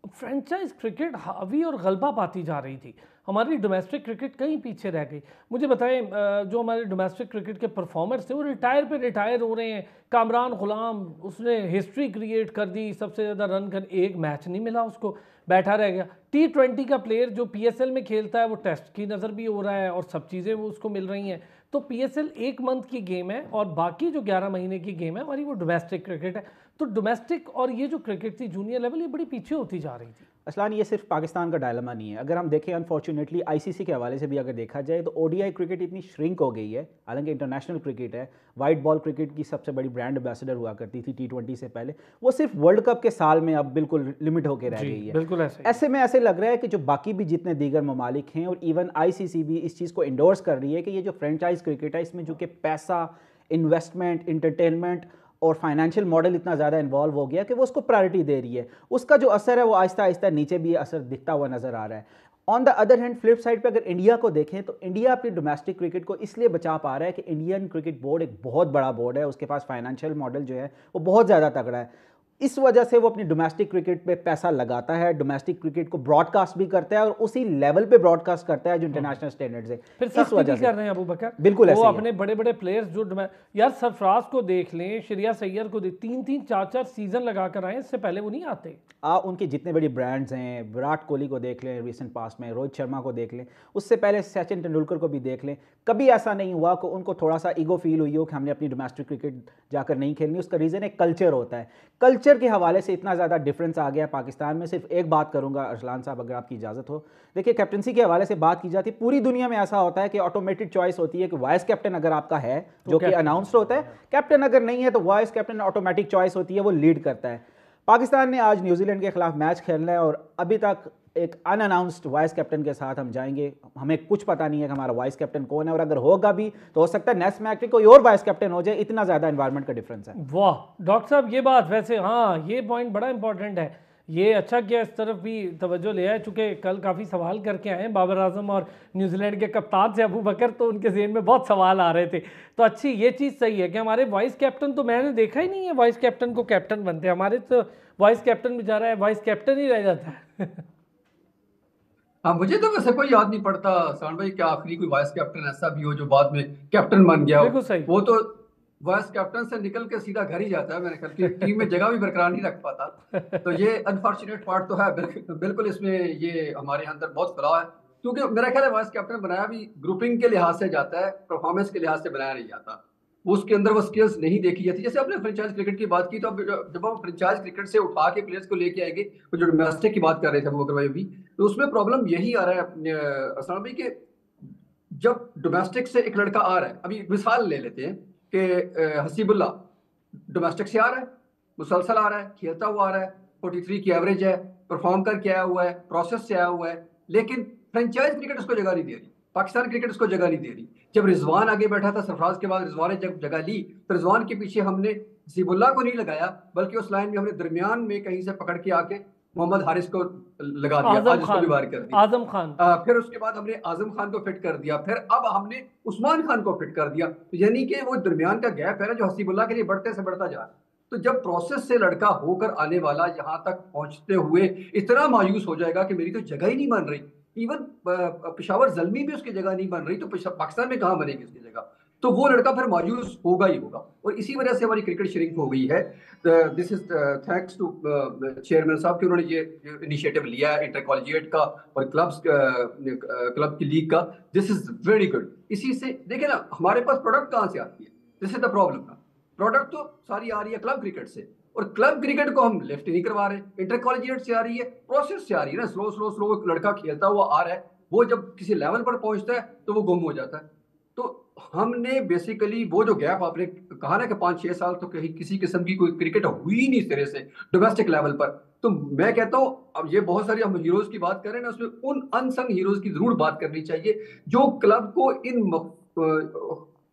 फ्रेंचाइज क्रिकेट हावी और गलबा पाती जा रही थी, हमारी डोमेस्टिक क्रिकेट कहीं पीछे रह गई। मुझे बताएं, जो हमारे डोमेस्टिक क्रिकेट के परफॉर्मर्स थे वो रिटायर हो रहे हैं। कामरान गुलाम, उसने हिस्ट्री क्रिएट कर दी, सबसे ज़्यादा रन कर, एक मैच नहीं मिला उसको, बैठा रह गया। T20 का प्लेयर जो पीएसएल में खेलता है वो टेस्ट की नज़र भी हो रहा है और सब चीज़ें वो उसको मिल रही हैं। तो पीएसएल 1 मंथ की गेम है और बाकी जो 11 महीने की गेम है हमारी वो डोमेस्टिक क्रिकेट है। तो डोमेस्टिक और ये जो क्रिकेट थी जूनियर लेवल, ये बड़ी पीछे होती जा रही थी। असलान ये सिर्फ पाकिस्तान का डायलमा नहीं है, अगर हम देखें अनफॉर्चुनेटली आईसीसी के हवाले से भी अगर देखा जाए तो ओडीआई क्रिकेट इतनी श्रिंक हो गई है। हालांकि इंटरनेशनल क्रिकेट है, वाइट बॉल क्रिकेट की सबसे बड़ी ब्रांड एम्बेसडर हुआ करती थी T20 से पहले, वो सिर्फ वर्ल्ड कप के साल में अब बिल्कुल लिमिट होकर रह गई है। बिल्कुल ऐसे में ऐसे लग रहा है कि जो बाकी भी जितने दीगर ममालिक हैं और इवन आईसीसी भी इस चीज़ को इंडोर्स कर रही है कि ये जो फ्रेंचाइज क्रिकेट है इसमें जो कि पैसा, इन्वेस्टमेंट, इंटरटेनमेंट और फाइनेंशियल मॉडल इतना ज़्यादा इन्वॉल्व हो गया कि वो उसको प्रायोरिटी दे रही है। उसका जो असर है वो आहिस्ता आहिस्ता नीचे भी असर दिखता हुआ नज़र आ रहा है। On the other hand, flip side पे अगर इंडिया को देखें तो इंडिया अपनी डोमेस्टिक क्रिकेट को इसलिए बचा पा रहा है कि इंडियन क्रिकेट बोर्ड एक बहुत बड़ा बोर्ड है, उसके पास फाइनेंशियल मॉडल जो है वो बहुत ज़्यादा तगड़ा है। इस वजह से वो अपनी डोमेस्टिक क्रिकेट पे पैसा लगाता है, डोमेस्टिक क्रिकेट को ब्रॉडकास्ट भी करता है और उसी लेवल पे ब्रॉडकास्ट करता है जो इंटरनेशनल स्टैंडर्ड्स है। फिर इस वजह से कर रहे हैं अबू बकर, बिल्कुल वो अपने बड़े बड़े प्लेयर्स जो यार सरफराज को देख लें, श्रेया सैयर को 3-3, 4-4 सीजन लगा कर आए, इससे पहले वो नहीं आते। उनकी जितने बड़ी ब्रांड्स हैं, विराट कोहली को देख लें रिसेंट पास्ट में, रोहित शर्मा को देख लें, उससे पहले सचिन तेंदुलकर को भी देख लें, कभी ऐसा नहीं हुआ कि उनको थोड़ा सा ईगो फील हुई हो कि हमने अपनी डोमेस्टिक क्रिकेट जाकर नहीं खेलनी। उसका रीज़न एक कल्चर होता है। कल्चर कल्चर के हवाले से इतना ज़्यादा डिफरेंस आ गया पाकिस्तान में। सिर्फ एक बात करूंगा अरसलान साहब, अगर आपकी इजाज़त हो। देखिए, कैप्टनसी के हवाले से बात की जाती है, पूरी दुनिया में ऐसा होता है कि ऑटोमेटेड चॉइस होती है कि वाइस कैप्टन अगर आपका है जो कि अनाउंस्ड होता है, कैप्टन अगर नहीं है तो वाइस कैप्टन ऑटोमेटिक चॉइस होती है, वो लीड करता है। पाकिस्तान ने आज न्यूजीलैंड के खिलाफ मैच खेलना है और अभी तक एक अनअनाउंस्ड वाइस कैप्टन के साथ हम जाएंगे। हमें कुछ पता नहीं है कि हमारा वाइस कैप्टन कौन है, और अगर होगा भी तो हो सकता है नेक्स्ट मैच में कोई और वाइस कैप्टन हो जाए, इतना ज़्यादा एनवायरनमेंट का डिफरेंस है। वाह डॉक्टर साहब, ये बात वैसे हाँ, ये पॉइंट बड़ा इंपॉर्टेंट है। ये अच्छा किया इस तरफ भी तवज्जो ले आए, चूँकि कल काफ़ी सवाल करके आए हैं बाबर आजम और न्यूजीलैंड के कप्तान से अबू बकर, तो उनके ज़हन में बहुत सवाल आ रहे थे। तो अच्छी ये चीज़ सही है कि हमारे वाइस कैप्टन तो मैंने देखा ही नहीं है वाइस कैप्टन को कैप्टन बनते। हमारे तो वाइस कैप्टन बेचारा है वाइस कैप्टन ही रह जाता है। हाँ, मुझे तो वैसे कोई याद नहीं पड़ता सान भाई कि आखिरी कोई वाइस कैप्टन ऐसा भी हो जो बाद में कैप्टन बन गया हो। बिल्कुल सही। वो तो वाइस कैप्टन से निकल के सीधा घर ही जाता है, मैंने ख्याल की टीम में जगह भी बरकरार नहीं रख पाता। तो ये अनफॉर्चुनेट पार्ट तो है, बिल्कुल इसमें ये हमारे अंदर बहुत फैलाव है, क्योंकि मेरा ख्याल है वाइस कैप्टन बनाया भी ग्रुपिंग के लिहाज से जाता है, परफॉर्मेंस के लिहाज से बनाया नहीं जाता। उसके अंदर वो स्किल्स नहीं देखी जाती। जैसे आपने फ्रेंचाइज क्रिकेट की बात की, तो अब जब हम फ्रेंचाइज क्रिकेट से उठा के प्लेयर्स को लेके आएंगे, वो जो डोमेस्टिक की बात कर रहे थे अबू बकर भाई भी, तो उसमें प्रॉब्लम यही आ रहा है असलम भाई कि जब डोमेस्टिक से एक लड़का आ रहा है, अभी मिसाल ले लेते हैं कि हसीबुल्ला डोमेस्टिक से आ रहा है, मुसलसल आ रहा है, खेलता हुआ आ रहा है, 43 की एवरेज है, परफॉर्म करके आया हुआ है, प्रोसेस से आया हुआ है, लेकिन फ्रेंचाइज क्रिकेट उसको जगह नहीं दे रही, पाकिस्तान क्रिकेट उसको जगह नहीं दे रही। जब रिजवान आगे बैठा था, सरफराज के बाद रिजवान ने जब जगह ली, तो रिजवान के पीछे हमने हसीबुल्ला को नहीं लगाया, बल्कि उस लाइन में हमने दरमियान में कहीं से पकड़ के आके मोहम्मद हारिस को लगा दिया, आज उसको भी बाहर कर दिया। आजम खान, फिर उसके बाद हमने आजम खान को फिट कर दिया, फिर अब हमने उस्मान खान को फिट कर दिया। तो यानी कि वो दरमियान का गैप है ना, जो हसीबुल्लाह के लिए बढ़ते से बढ़ता जा रहा है। तो जब प्रोसेस से लड़का होकर आने वाला यहाँ तक पहुंचते हुए इतना मायूस हो जाएगा कि मेरी तो जगह ही नहीं बन रही, इवन पेशावर जल्मी भी उसकी जगह नहीं बन रही, तो पाकिस्तान में कहाँ बनेगी उसकी जगह? तो वो लड़का फिर मायूस होगा ही होगा, और इसी वजह से हमारी क्रिकेट श्रिंक हो गई है। This is thanks to chairman साहब कि उन्होंने ये इनिशिएटिव लिया है इंटर कॉलेजिएट का और क्लब की लीग का। This is very good. इसी से देखिए ना, हमारे पास प्रोडक्ट कहाँ से आती है, दिस इज द प्रॉब्लम ना। प्रोडक्ट तो सारी आ रही है क्लब क्रिकेट से, और क्लब क्रिकेट को हम लिफ्ट नहीं करवा रहे। इंटर कॉलेजिएट से आ रही है, प्रोसेस से आ रही है ना, स्लो स्लो स्लो एक लड़का खेलता हुआ आ रहा है, वो जब किसी लेवल पर पहुंचता है तो वो गुम हो जाता है। तो हमने बेसिकली वो जो गैप आपने कहा ना कि 5-6 साल तो कहीं किसी किस्म की कोई क्रिकेट हुई नहीं इस तरह से डोमेस्टिक लेवल पर, तो मैं कहता हूं अब ये बहुत सारी हम हीरोज की बात करें ना, उसमें उन अनसंग हीरोज की जरूर बात करनी चाहिए जो क्लब को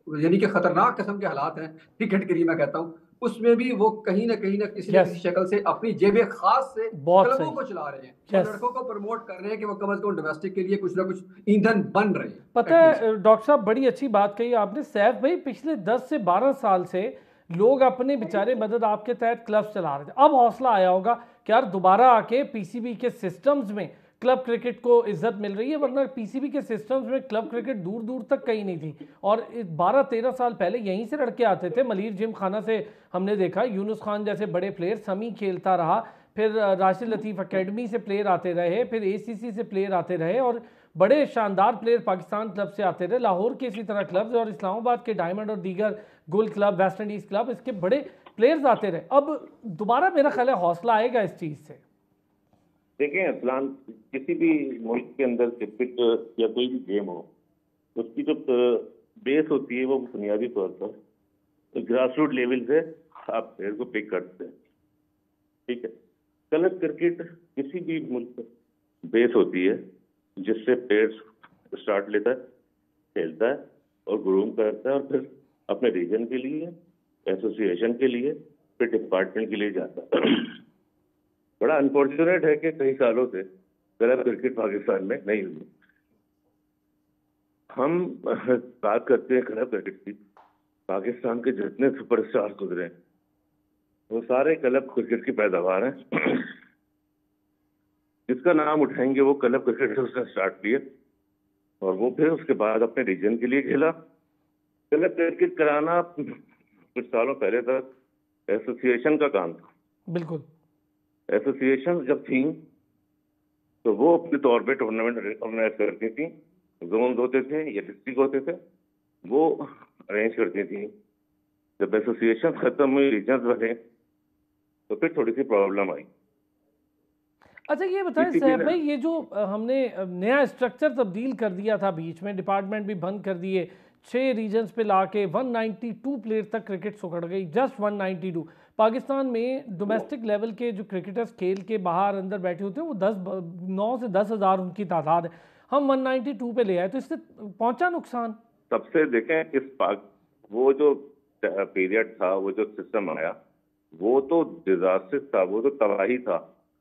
यानी कि खतरनाक किस्म के हालात हैं क्रिकेट के लिए, मैं कहता हूं उसमें भी वो कहीं ना किसी न किसी शक्ल से अपनी जेब खास से क्लबों को चला रहे हैं, लड़कों को प्रमोट कर रहे हैं कि वो कम से कम डोमेस्टिक के लिए कुछ ना कुछ ईंधन बन रहे हैं। पता है डॉक्टर साहब, बड़ी अच्छी बात कही आपने। सैफ भाई, पिछले 10 से 12 साल से लोग अपने बेचारे मदद आपके तहत क्लब चला रहे थे। अब हौसला आया होगा कि यार दोबारा आके पीसीबी के सिस्टम्स में क्लब क्रिकेट को इज्जत मिल रही है, वरना पीसीबी के सिस्टम्स में क्लब क्रिकेट दूर दूर तक कहीं नहीं थी। और 12-13 साल पहले यहीं से लड़के आते थे। मलीर जिम खाना से हमने देखा, यूनुस खान जैसे बड़े प्लेयर, समी खेलता रहा, फिर राशिद लतीफ़ एकेडमी से प्लेयर आते रहे, फिर एसीसी से प्लेयर आते रहे, और बड़े शानदार प्लेयर पाकिस्तान क्लब से आते रहे। लाहौर के इसी तरह क्लब्स, और इस्लामाबाद के डायमंड और दीगर गुल क्लब, वेस्ट इंडीज़ क्लब, इसके बड़े प्लेयर्स आते रहे। अब दोबारा मेरा ख्याल है हौसला आएगा इस चीज़ से। देखें असलान, किसी भी मुल्क के अंदर क्रिकेट या कोई भी गेम हो, उसकी जो बेस होती है वो बुनियादी तौर पर ग्रास रूट लेवल से आप प्लेयर को पिक करते हैं, ठीक है। क्लब क्रिकेट किसी भी मुल्क पर बेस होती है जिससे प्लेयर स्टार्ट लेता है, खेलता है और ग्रूम करता है, और फिर अपने रीजन के लिए, एसोसिएशन के लिए, फिर डिपार्टमेंट के लिए जाता है। बड़ा अनफॉर्चुनेट है कि कई सालों से क्लब क्रिकेट पाकिस्तान में नहीं हुई। हम बात करते हैं क्लब क्रिकेट की, पाकिस्तान के जितने सुपरस्टार गुजरे हैं वो सारे क्लब क्रिकेट की पैदावार हैं। जिसका नाम उठाएंगे वो क्लब क्रिकेट से उसने स्टार्ट किया, और वो फिर उसके बाद अपने रीजन के लिए खेला। क्लब क्रिकेट कराना कुछ सालों पहले तक एसोसिएशन का काम था। बिल्कुल। एसोसिएशन जब थी तो वो अपने तौर पे टूर्नामेंट ऑर्गेनाइज करती थी, जोन होते थे या डिस्ट्रिक्ट होते थे, वो अरेंज करती थी। जब एसोसिएशन खत्म हुई, रीजन बने, तो फिर थोड़ी सी प्रॉब्लम आई। अच्छा ये बताएं सैफ भाई, ये जो हमने नया स्ट्रक्चर तब्दील कर दिया था, बीच में डिपार्टमेंट भी बंद कर दिए, 6 रीजन्स पे लाके 192 प्लेयर तक क्रिकेट सुखड़ गई, जस्ट 192। पाकिस्तान में डोमेस्टिक लेवल के जो क्रिकेटर्स खेल के बाहर अंदर बैठे होते हैं वो 9 से 10 हज़ार उनकी तादाद है, हम 192 पे ले आए, तो इससे पहुंचा नुकसान। सबसे देखें वो जो पीरियड था, वो जो सिस्टम आया, वो तो डिजास्टर था, वो तो तबाही था।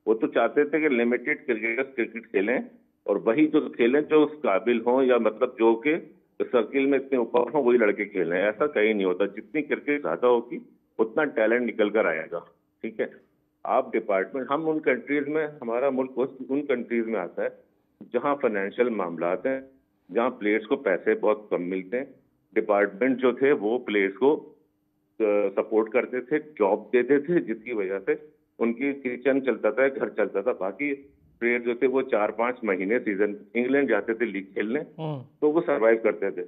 वो तो चाहते थे कि लिमिटेड क्रिकेटर्स क्रिकेट खेलें और वही जो खेलें जो उस काबिल हों, या मतलब जो कि सर्किल में इतने ऊपर हों वही लड़के खेलें। ऐसा कहीं नहीं होता, जितनी क्रिकेट ज्यादा होगी उतना टैलेंट निकल कर आएगा। ठीक है, आप डिपार्टमेंट, हम उन कंट्रीज में, हमारा मुल्क उन कंट्रीज में आता है जहाँ फाइनेंशियल मामलात हैं, जहाँ प्लेयर्स को पैसे बहुत कम मिलते हैं। डिपार्टमेंट जो थे वो प्लेयर्स को सपोर्ट करते थे, जॉब देते थे, जिसकी वजह से उनकी किचन चलता था, घर चलता था। बाकी प्लेयर जो थे वो 4-5 महीने सीजन इंग्लैंड जाते थे लीग खेलने, तो वो सरवाइव करते थे।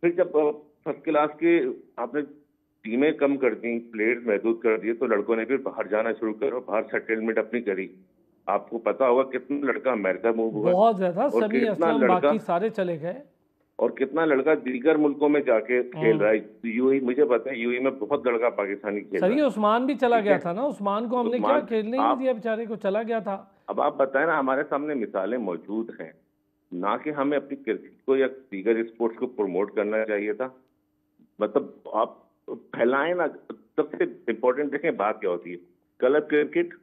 फिर जब फर्स्ट क्लास की आपने टीमें कम कर दी, प्लेयर्स महदूद कर दिए, तो लड़कों ने फिर बाहर जाना शुरू करा, बाहर सेटलमेंट अपनी करी। आपको पता होगा कितना लड़का अमेरिका मूव हुआ, बहुत ज्यादा, समी असलम बाकी सारे चले गए, और कितना लड़का दीगर मुल्कों में जाके खेल रहा है। यूएई, मुझे पता है यूएई में बहुत लड़का पाकिस्तानी खेल रहा है। सही, उस्मान भी चला गया था ना, उस्मान को हमने क्या खेलने ही नहीं दिया, बेचारे को चला गया था। अब आप बताएं ना, हमारे सामने मिसालें मौजूद हैं, ना कि हमें अपनी क्रिकेट को या दीगर स्पोर्ट्स को प्रमोट करना चाहिए था। मतलब आप फैलाएं ना। सबसे इम्पोर्टेंट देखें बात क्या होती है, club cricket,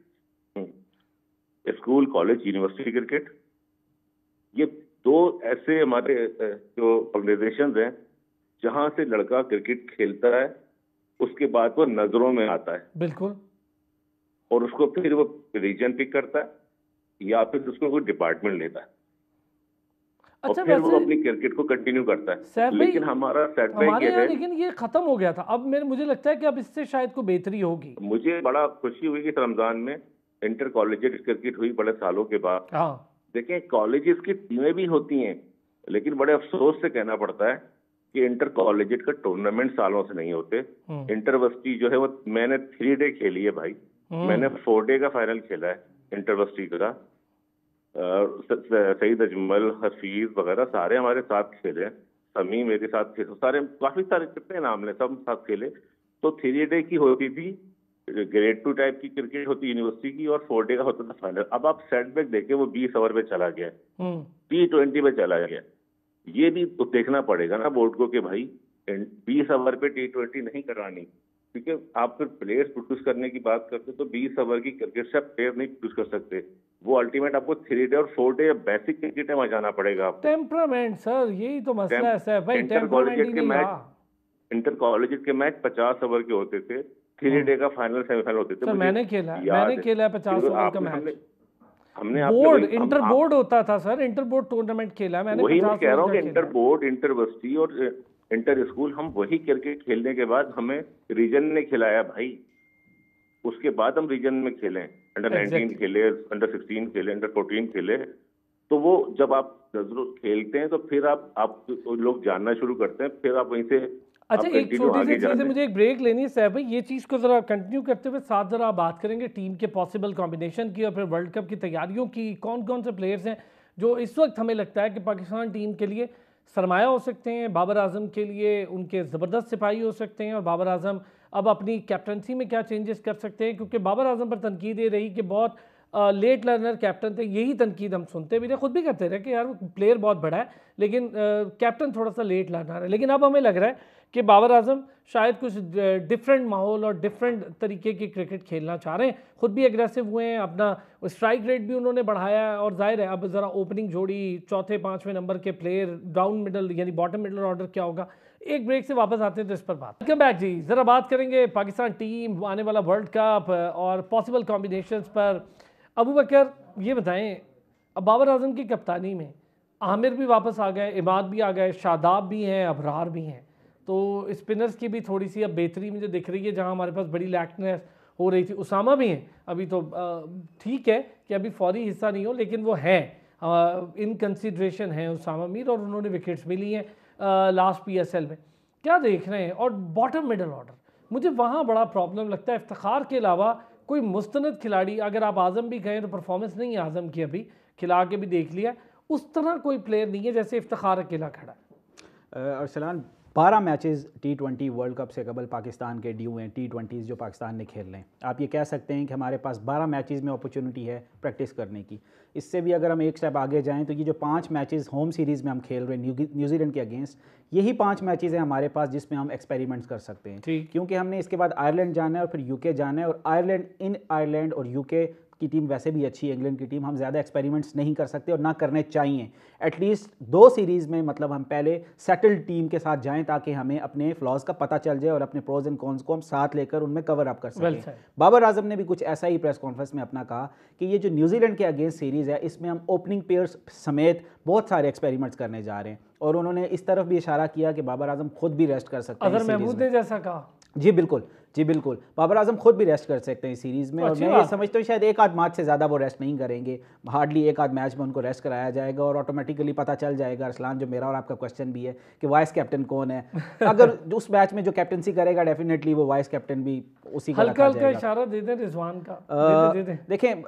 school college university cricket, ये दो ऐसे हमारे जो ऑर्गेनाइजेशंस हैं जहां से लड़का क्रिकेट खेलता है, उसके बाद वो नजरों में आता है। बिल्कुल। और उसको फिर वो रीजन पिक करता है या फिर उसको कोई डिपार्टमेंट लेता है। अच्छा, और फिर वो अपनी क्रिकेट को कंटिन्यू करता है। लेकिन हमारा सेटबैक ये है, लेकिन ये खत्म हो गया था, अब मुझे लगता है कि अब इससे शायद कोई बेहतरी होगी। मुझे बड़ा खुशी हुई कि रमजान में इंटर कॉलेज क्रिकेट हुई बड़े सालों के बाद। हाँ, देखें, कॉलेजेस की टीमें भी होती हैं, लेकिन बड़े अफसोस से कहना पड़ता है कि इंटर कॉलेज का टूर्नामेंट सालों से नहीं होते। इंटरवर्सिटी जो है वो मैंने 3 डे खेली है भाई, मैंने 4 डे का फाइनल खेला है इंटरवर्सिटी का। सईद अजमल, हफीज वगैरह सारे हमारे साथ खेले, समी मेरे साथ खेले, सारे काफी सारे कितने नाम ले, सब साथ खेले। तो 3 डे की होती थी, ग्रेड 2 टाइप की क्रिकेट होती यूनिवर्सिटी की, और 4 डे का होता था फाइनल। अब आप सेटबैक देखे, वो 20 ओवर पे चला गया, T20 पे चला गया। ये भी तो देखना पड़ेगा ना बोर्ड को कि भाई 20 ओवर पे T20 नहीं करवानी, क्योंकि आप फिर प्लेयर्स प्रोड्यूस करने की बात करते तो 20 ओवर की क्रिकेट से प्लेयर नहीं प्रोड्यूस कर सकते। वो अल्टीमेट आपको 3 डे और 4 डे बेसिक क्रिकेट में जाना पड़ेगा आपको। टेम्परामेंट सर, यही तो मसला है भाई, टेम्परामेंट ही नहीं रहा। इंटर कॉलेज के मैच 50 ओवर के होते थे, 3 डे का फाइनल सेमीफाइनल होते थे। सर मैंने खेला है 50 ओवर का मैच। हमने बोर्ड इंटर बोर्ड होता था सर, इंटर बोर्ड टूर्नामेंट खेला मैंने। वही मैं कह रहा हूँ कि इंटर बोर्ड, इंटरवर्सिटी और इंटर स्कूल, हम वही क्रिकेट खेलने के बाद हमें रीजन ने खिलाया भाई, उसके बाद हम रीजन में खेले, अंडर 19 खेले, अंडर 16 खेले, अंडर 14 खेले। तो वो जब आप खेलते हैं तो फिर आप लोग जानना शुरू करते हैं, फिर आप वहीं से। अच्छा, एक छोटी सी चीज़ है, मुझे एक ब्रेक लेनी है सैफ भाई, ये चीज़ को ज़रा कंटिन्यू करते हुए साथ ज़रा बात करेंगे टीम के पॉसिबल कॉम्बिनेशन की और फिर वर्ल्ड कप की तैयारियों की। कौन कौन से प्लेयर्स हैं जो इस वक्त हमें लगता है कि पाकिस्तान टीम के लिए सरमाया हो सकते हैं, बाबर आजम के लिए उनके ज़बरदस्त सिपाही हो सकते हैं, और बाबर आजम अब अपनी कैप्टनसी में क्या चेंजेस कर सकते हैं, क्योंकि बाबर आजम पर तनकीद ये रही कि बहुत लेट लर्नर कैप्टन थे। यही तनकीद हम सुनते भी रहे, खुद भी करते रहे कि यार प्लेयर बहुत बड़ा है लेकिन कैप्टन थोड़ा सा लेट लर्नर है। लेकिन अब हमें लग रहा है कि बाबर आजम शायद कुछ डिफरेंट माहौल और डिफरेंट तरीके की क्रिकेट खेलना चाह रहे हैं, खुद भी एग्रेसिव हुए हैं, अपना स्ट्राइक रेट भी उन्होंने बढ़ाया है। और जाहिर है अब ज़रा ओपनिंग जोड़ी, चौथे 5वें नंबर के प्लेयर, डाउन मिडल यानी बॉटम मिडल ऑर्डर क्या होगा। एक ब्रेक से वापस आते हैं तो इस पर बात। वेलकम बैक जी, ज़रा बात करेंगे पाकिस्तान टीम, आने वाला वर्ल्ड कप और पॉसिबल कॉम्बिनेशंस पर। अबू बकर ये बताएं, अब बाबर आजम की कप्तानी में आमिर भी वापस आ गए, इमाद भी आ गए, शादाब भी हैं, अबरार भी हैं, तो स्पिनर्स की भी थोड़ी सी अब बेहतरी मुझे दिख रही है, जहां हमारे पास बड़ी लैकनेस हो रही थी। उसामा भी हैं, अभी तो ठीक है कि अभी फौरी हिस्सा नहीं हो, लेकिन वो हैं, इन कंसिड्रेशन हैं उसामा मीर, और उन्होंने विकेट्स भी ली हैं लास्ट PSL में। क्या देख रहे हैं? और बॉटम मिडल ऑर्डर मुझे वहाँ बड़ा प्रॉब्लम लगता है। इफ्तिखार के अलावा कोई मुस्तनद खिलाड़ी, अगर आप आज़म भी कहें तो परफॉर्मेंस नहीं है आज़म की, अभी खिला के भी देख लिया, उस तरह कोई प्लेयर नहीं है जैसे इफ्तिखार अकेला खड़ा है। Arsalan 12 matches T20 world cup से कबल पाकिस्तान के ड्यू हैं, T20s जो पाकिस्तान ने खेल रहे हैं। आप ये कह सकते हैं कि हमारे पास 12 मैचेस में अपॉर्चुनिटी है प्रैक्टिस करने की। इससे भी अगर हम एक स्टेप आगे जाएं तो ये जो 5 मैचेस होम सीरीज़ में हम खेल रहे हैं न्यूजीलैंड के अगेंस्ट, यही 5 मैचेस हैं हमारे पास जिसमें हम एक्सपेरिमेंट्स कर सकते हैं, क्योंकि हमने इसके बाद आयरलैंड जाना है और फिर यूके जाना है, और आयरलैंड और यूके की टीम वैसे भी अच्छी है, इंग्लैंड की टीम, हम ज़्यादा एक्सपेरिमेंट्स नहीं कर सकते और ना करने चाहिए। एटलीस्ट 2 सीरीज़ में मतलब हम पहले सेटल्ड टीम के साथ जाएं ताकि हमें अपने फ्लॉज का पता चल जाए और अपने प्रोज एंड कॉन्स को हम साथ लेकर उनमें कवर अप कर सकें। बाबर आजम ने भी कुछ ऐसा ही प्रेस कॉन्फ्रेंस में अपना कहा कि ये जो न्यूजीलैंड के अगेंस्ट सीरीज़ है इसमें हम ओपनिंग पेयर्स समेत बहुत सारे एक्सपेरिमेंट्स करने जा रहे हैं, और उन्होंने इस तरफ भी इशारा किया कि बाबर आजम खुद भी रेस्ट कर सकते हैं। अगर महमूद ने जैसा कहा, जी बिल्कुल बाबर आजम खुद भी रेस्ट कर सकते हैं इस सीरीज़ में, और मैं ये समझता हूँ शायद एक आध मैच से ज़्यादा वो रेस्ट नहीं करेंगे, हार्डली एक आध मैच में उनको रेस्ट कराया जाएगा और ऑटोमेटिकली पता चल जाएगा। अरसलान, जो मेरा और आपका क्वेश्चन भी है कि वाइस कैप्टन कौन है, अगर उस मैच में जो कैप्टनसी करेगा डेफिनेटली वो वाइस कैप्टन भी उसी को रखा जाएगा। इशारा दे दें रिजवान का, देखें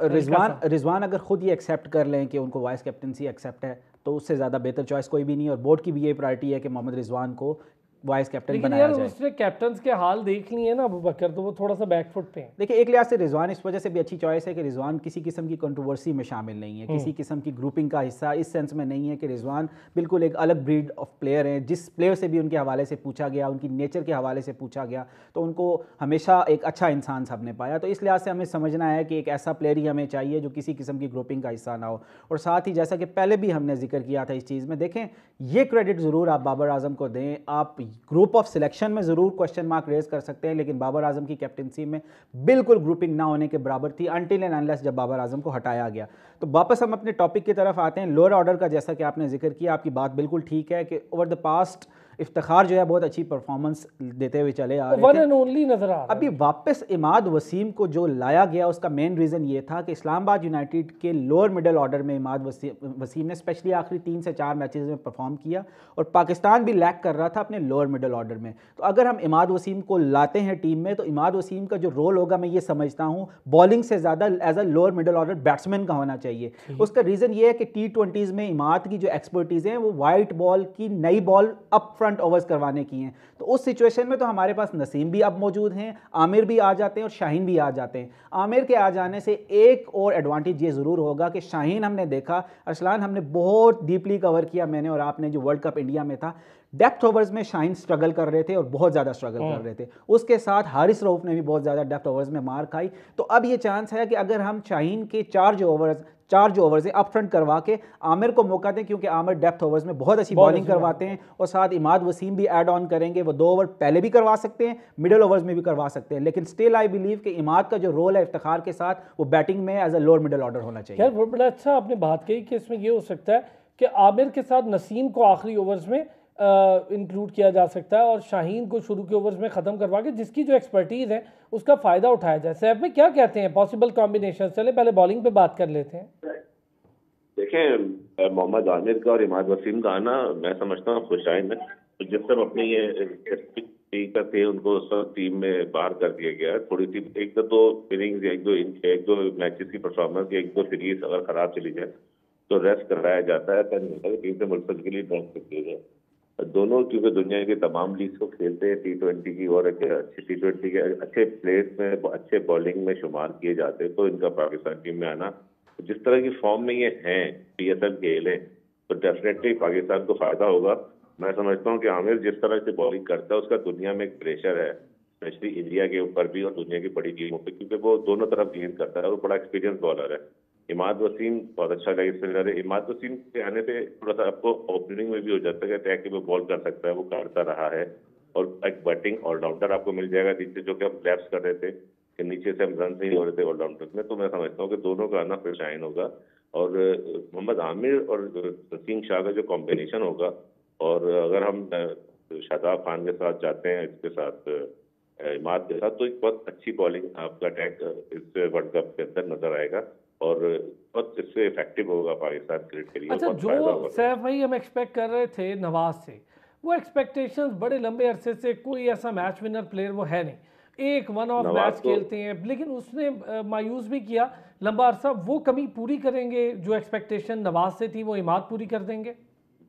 रिजवान अगर खुद ये एक्सेप्ट कर लें कि उनको वाइस कैप्टनसी एक्सेप्ट है तो उससे ज़्यादा बेहतर चॉइस कोई भी नहीं है, और बोर्ड की भी ये प्रायोरिटी है कि मोहम्मद रिजवान को वाइस कैप्टन बनाया जाए। उसने कैप्टन्स के हाल देख लिए ना अबू बकर, तो वो थोड़ा सा बैकफुट पे है। देखिए, एक लिहाज से रिजवान इस वजह से भी अच्छी चॉइस है कि रिजवान किसी किस्म की कंट्रोवर्सी में शामिल नहीं है, किसी किस्म की ग्रुपिंग का हिस्सा इस सेंस में नहीं है कि रिजवान बिल्कुल एक अलग ब्रीड ऑफ प्लेयर हैं। जिस प्लेयर से भी उनके हवाले से पूछा गया, उनकी नेचर के हवाले से पूछा गया, तो उनको हमेशा एक अच्छा इंसान सबने पाया। तो इस लिहाज से हमें समझना है कि एक ऐसा प्लेयर ही हमें चाहिए जो किसी किस्म की ग्रुपिंग का हिस्सा ना हो। और साथ ही जैसा कि पहले भी हमने जिक्र किया था इस चीज़ में, देखें ये क्रेडिट ज़रूर आप बाबर आजम को दें, आप ग्रुप ऑफ सिलेक्शन में ज़रूर क्वेश्चन मार्क रेज कर सकते हैं, लेकिन बाबर आजम की कैप्टनसी में बिल्कुल ग्रुपिंग ना होने के बराबर थी अनटिल एंड अनलेस जब बाबर आजम को हटाया गया। तो वापस हम अपने टॉपिक की तरफ आते हैं, लोअर ऑर्डर का। जैसा कि आपने जिक्र किया, आपकी बात बिल्कुल ठीक है कि ओवर द पास्ट इफ्तिखार जो है बहुत अच्छी परफॉर्मेंस देते हुए चले आ रहे थे, ओनली नजर आ रहा है। अभी वापस इमाद वसीम को जो लाया गया उसका मेन रीज़न ये था कि इस्लामाबाद यूनाइटेड के लोअर मिडल ऑर्डर में इमाद वसीम ने स्पेशली आखिरी 3 से 4 मैचेस में परफॉर्म किया, और पाकिस्तान भी लैक कर रहा था अपने लोअर मिडल ऑर्डर में। तो अगर हम इमाद वसीम को लाते हैं टीम में, तो इमाद वसीम का जो रोल होगा, मैं ये समझता हूँ बॉलिंग से ज़्यादा as a lower middle order batsman का होना चाहिए। उसका रीज़न ये है कि T20s में इमाद की जो एक्सपर्टीज़ हैं वो वाइट बॉल की नई बॉल अप फ्रंट ओवर्स करवाने की हैं। तो उस सिचुएशन में तो हमारे पास नसीम भी अब मौजूद हैं, आमिर भी आ जाते हैं और शाहीन भी आ जाते हैं। आमिर के आ जाने से एक और एडवांटेज ये ज़रूर होगा कि शाहीन, हमने देखा अरसलान, हमने बहुत डीपली कवर किया मैंने और आपने, जो वर्ल्ड कप इंडिया में था, डेप्थ ओवर्स में शाहीन स्ट्रगल कर रहे थे और बहुत ज़्यादा स्ट्रगल कर रहे थे। उसके साथ हारिस रऊफ ने भी बहुत ज़्यादा डेप्थ ओवर्स में मार खाई। तो अब ये चांस है कि अगर हम शाहीन के 4 जो ओवर्स है अप फ्रंट करवा के आमिर को मौका दें, क्योंकि आमिर डेप्थ ओवर्स में बहुत अच्छी बॉलिंग करवाते हैं, और साथ इमाद वसीम भी ऐड ऑन करेंगे, वो 2 ओवर पहले भी करवा सकते हैं, मिडिल ओवर्स में भी करवा सकते हैं। लेकिन स्टिल आई बिलीव कि इमाद का जो रोल है इफ्तिखार के साथ, वो बैटिंग में as a lower middle order होना चाहिए। यार बड़ा अच्छा आपने बात कही कि इसमें ये हो सकता है कि आमिर के साथ नसीम को आखिरी ओवर्स में इंक्लूड किया जा सकता है और शाहीन को शुरू के ओवर्स में ख़त्म करवा के जिसकी जो एक्सपर्टीज़ है उसका फ़ायदा उठाया जाए। सैफ में क्या कहते हैं पॉसिबल कॉम्बिनेशन? चले पहले बॉलिंग पे बात कर लेते हैं। देखें, मोहम्मद आमिर का और इमाद वसीम का आना मैं समझता हूँ खुशाइन है। तो जिस तरह अपने ये का थे उनको सब टीम में बाहर कर दिया गया। थोड़ी सी एक दो इनिंग्स, एक दो मैचेस की परफॉर्मेंस, एक दो सीरीज अगर खराब चली जाए तो रेस्ट कराया जाता है, टीम से मुल्क के लिए ड्रॉप करती है। दोनों क्योंकि दुनिया के तमाम लीग को खेलते हैं, T20 की और अच्छे T20 के अच्छे प्लेयर्स में, अच्छे बॉलिंग में शुमार किए जाते हैं, तो इनका पाकिस्तान टीम में आना, जिस तरह की फॉर्म में ये हैं, PSL खेले, तो डेफिनेटली पाकिस्तान को फायदा होगा। मैं समझता हूँ कि आमिर जिस तरह से बॉलिंग करता है उसका दुनिया में एक प्रेशर है, स्पेशली इंडिया के ऊपर भी और दुनिया की बड़ी टीमों पर, क्योंकि वो दोनों तरफ गेंद करता है और बड़ा एक्सपीरियंस बॉलर है। इमाद वसीम बहुत अच्छा लेग स्पिनर है। इमाद वसीम के आने से थोड़ा सा आपको ओपनिंग में भी हो जाता है कि वो बॉल कर सकता है, वो करता रहा है, और एक बैटिंग ऑलराउंडर आपको मिल जाएगा नीचे, जो कि हम लैप्स कर रहे थे कि नीचे से हम रन नहीं हो रहे थे ऑलराउंडर में। तो मैं समझता हूँ कि दोनों का आना फिर शाइन होगा, और मोहम्मद आमिर और नसीम शाह का जो कॉम्बिनेशन होगा, और अगर हम शादाब खान के साथ जाते हैं, इसके साथ इमाद के साथ, तो एक बहुत अच्छी बॉलिंग आपका अटैक इस वर्ल्ड कप के अंदर नजर आएगा और बहुत इससे इफेक्टिव होगा पाकिस्तान क्रिकेट के लिए। अच्छा, जो सैफ भाई हम एक्सपेक्ट कर रहे थे नवाज से, वो एक्सपेक्टेशंस बड़े लंबे अरसे से कोई ऐसा मैच विनर प्लेयर वो है नहीं। एक वन ऑफ नवाज मैच खेलते हैं, लेकिन उसने मायूस भी किया लंबा अरसा। वो कमी पूरी करेंगे जो एक्सपेक्टेशन नवाज से थी, वो इमाद पूरी कर देंगे?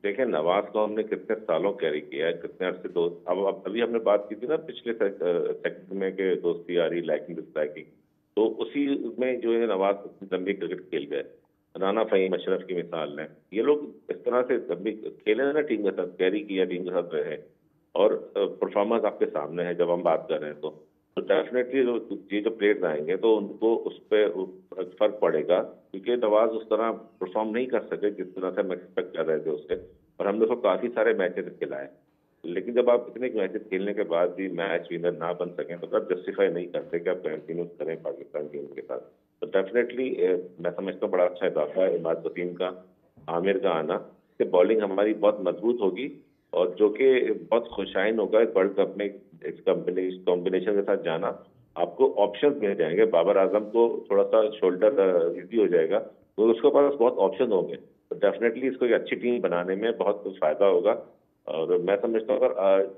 देखें, नवाज को हमने कितने सालों कैरी किया है, कितने अरसे दोस्त। अब अभी हमने बात की थी ना पिछले सेकंड में कि दोस्ती आ रही, लाइकिंग डिसलाइकिंग, तो उसी में जो है नवाज लंबी क्रिकेट खेल गए। राना फहीम, अशरफ की मिसाल है, ये लोग इस तरह से लंबी खेले ना, टीम के साथ कैरी किया, टीम के साथ रहे, और परफॉर्मेंस आपके सामने है जब हम बात कर रहे हैं। तो डेफिनेटली जो प्लेयर्स आएंगे तो उनको उस पर फर्क पड़ेगा, क्योंकि नवाज उस तरह परफॉर्म नहीं कर सके जिस तरह से हम एक्सपेक्ट कर रहे थे उससे। और हमने उसको काफी सारे मैचेस खिलाए, लेकिन जब आप इतने मैचेस खेलने के बाद भी मैच विनर ना बन सकें तो आप जस्टिफाई नहीं करते कि आप कंटिन्यू करें पाकिस्तान टीम के साथ। तो डेफिनेटली मैं समझता हूँ बड़ा अच्छा इजाफा है इमाद वसीम का, आमिर का आना से बॉलिंग हमारी बहुत मजबूत होगी, और जो कि बहुत खुशाइन होगा इस वर्ल्ड कप में। इस कॉम्बिनेशन के साथ जाना, आपको ऑप्शंस मिल जाएंगे। बाबर आजम को थोड़ा सा शोल्डर इजी हो जाएगा, तो उसके पास बहुत ऑप्शन होंगे। तो डेफिनेटली इसको एक अच्छी टीम बनाने में बहुत फायदा होगा। और मैं समझता हूँ अगर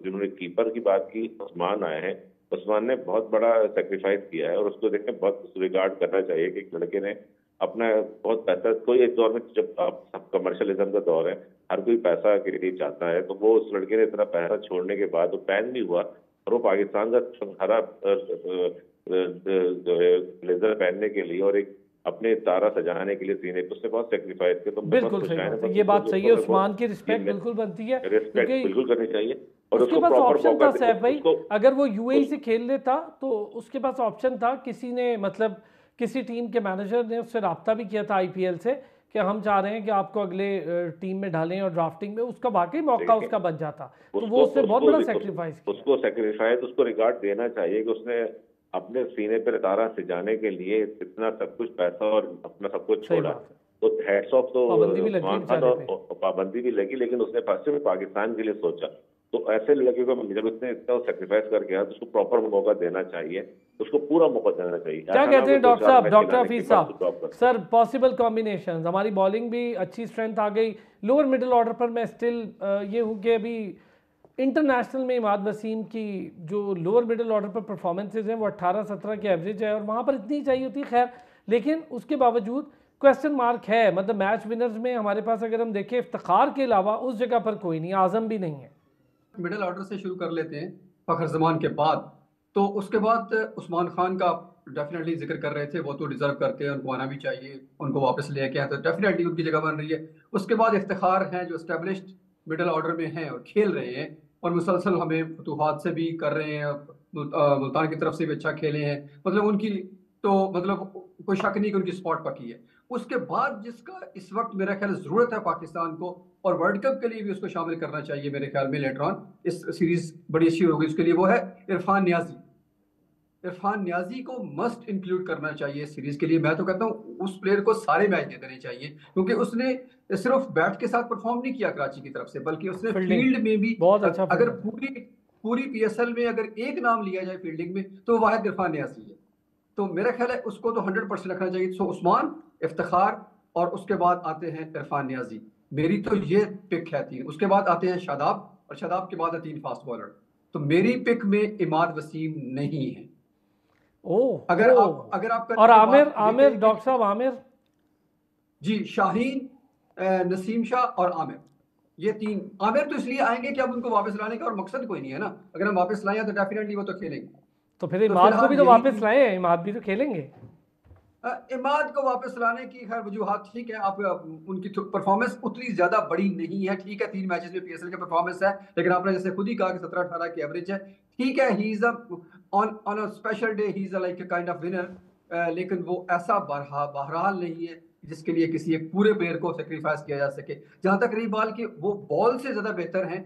जिन्होंने कीपर की बात की, उस्मान आए हैं, उस्मान ने बहुत बड़ा सेक्रीफाइस किया है, और उसको देखें बहुत रिगार्ड करना चाहिए कि एक लड़के ने अपना बहुत पैसा, कोई एक दौर में जब आप सब कमर्शलिज्म का दौर है, हर कोई पैसा के लिए चाहता है, तो वो उस लड़के ने इतना पैसा छोड़ने के बाद वो पैन भी हुआ, और वो पाकिस्तान का हरा जो है ब्लेजर पहनने के लिए और एक अपने तारा सजाने के लिए सीने पे उसने बहुत सेक्रीफाइस किया। तो बिल्कुल सही बात है, ये बात सही है। उस्मान की रिस्पेक्ट बिल्कुल बनती है, रिस्पेक्ट बिल्कुल करनी चाहिए, और उसके उसको पास प्रॉपर ऑप्शन था मौका सैफ भाई। अगर वो यूएई से खेल लेता तो उसके पास ऑप्शन था, किसी ने मतलब किसी टीम के मैनेजर ने उससे रब्ता भी किया था आईपीएल से कि हम चाह रहे हैं कि आपको अगले टीम में डालें और ड्राफ्टिंग में, उसका वाकई मौका उसका बन जाता, तो वो उससे बहुत बड़ा सेक्रीफाइस किया। उसको सेक्रीफाइस, उसको रिगार्ड देना चाहिए कि उसने अपने सीने पर तारा सजाने के लिए इतना सब कुछ पैसा और अपना सब कुछ छोड़ा। तो हेड्स ऑफ तो पाबंदी भी लगी, पाबंदी भी लगी, लेकिन उसने फर्स्ट में पाकिस्तान के लिए सोचा। तो ऐसे लड़के को जब उसने इतना सेक्रीफाइस करके आया तो उसको प्रॉपर मौका देना चाहिए, उसको पूरा मौका देना चाहिए। क्या कहते हैं डॉक्टर साहब, डॉक्टर हफीज साहब? सर पॉसिबल कॉम्बिनेशन, हमारी बॉलिंग भी अच्छी स्ट्रेंथ आ गई, लोअर मिडिल ऑर्डर पर मैं स्टिल ये हूँ कि अभी इंटरनेशनल में इमाद वसीम की जो लोअर मिडिल ऑर्डर पर परफॉर्मेंसेज हैं वो 18-17 के एवरेज है, और वहाँ पर इतनी चाहिए होती है, खैर, लेकिन उसके बावजूद क्वेश्चन मार्क है। मतलब मैच विनर्स में हमारे पास अगर हम देखें, इफ्तिखार के अलावा उस जगह पर कोई नहीं, आजम भी नहीं है। मिडिल ऑर्डर से शुरू कर लेते हैं फखर जमान के बाद, तो उसके बाद उस्मान खान का डेफिनेटली जिक्र कर रहे थे, वो तो डिजर्व करते हैं, उनको आना भी चाहिए, उनको वापस लेके आए तो डेफिनेटली उनकी जगह बन रही है। उसके बाद इफ्तिखार हैं जो एस्टेब्लिश्ड मिडिल ऑर्डर में हैं और खेल रहे हैं, और मुसलसल हमें फतूहात से भी कर रहे हैं, मुल्तान की तरफ से भी अच्छा खेले हैं, मतलब उनकी तो मतलब कोई शक नहीं कि उनकी स्पॉट पकी है। उसके बाद जिसका इस वक्त मेरा ख्याल जरूरत है पाकिस्तान को, और वर्ल्ड कप के लिए भी उसको शामिल करना चाहिए मेरे ख्याल में लेटर ऑन, इस सीरीज बड़ी अच्छी होगी उसके लिए, वो है इरफान नियाजी। इरफान नियाजी को मस्ट इंक्लूड करना चाहिए इस सीरीज के लिए। मैं तो कहता हूँ उस प्लेयर को सारे मैच दे देने चाहिए, क्योंकि उसने सिर्फ बैट के साथ परफॉर्म नहीं किया कराची की तरफ से, बल्कि उसने फील्ड में भी बहुत अच्छा। अगर पूरी पीएसएल में अगर एक नाम लिया जाए फील्डिंग में तो वाहिद इरफान नियाजी है। तो मेरा ख्याल है उसको तो 100% रखना चाहिए। सो उस्मान, इफ्तिखार, और उसके बाद आते हैं इरफान नियाजी। मेरी तो ये पिक है 3। उसके बाद आते हैं शादाब, और शादाब के बाद है 3 फास्ट बॉलर। तो मेरी पिक में इमाद वसीम नहीं है। अगर आप और आमिर डॉक्टर साहब, आमिर जी, शाहीन, नसीम शाह और आमिर, ये 3। आमिर तो इसलिए आएंगे कि अब उनको वापस लाने का और मकसद कोई नहीं है ना, अगर हम वापस लाएं तो डेफिनेटली वो तो खेलेंगे। तो फिर इमाद को भी तो वापस लाए, इमाद भी तो खेलेंगे। इमाद को वापस लाने की खैर वजूहात ठीक है, आप उनकी परफॉर्मेंस उतनी ज्यादा बड़ी नहीं है, ठीक है 3 मैचेस में पीएसएल का परफॉर्मेंस है, लेकिन आपने जैसे खुद ही कहा कि 17-18 की एवरेज है, ठीक है, he is on a special day he is like a kind of winner, लेकिन वो ऐसा बहरहाल नहीं है जिसके लिए किसी एक पूरे प्लेयर को सेक्रीफाइस किया जा सके। जहां तक रही बाल की, वो बॉल से ज्यादा बेहतर हैं,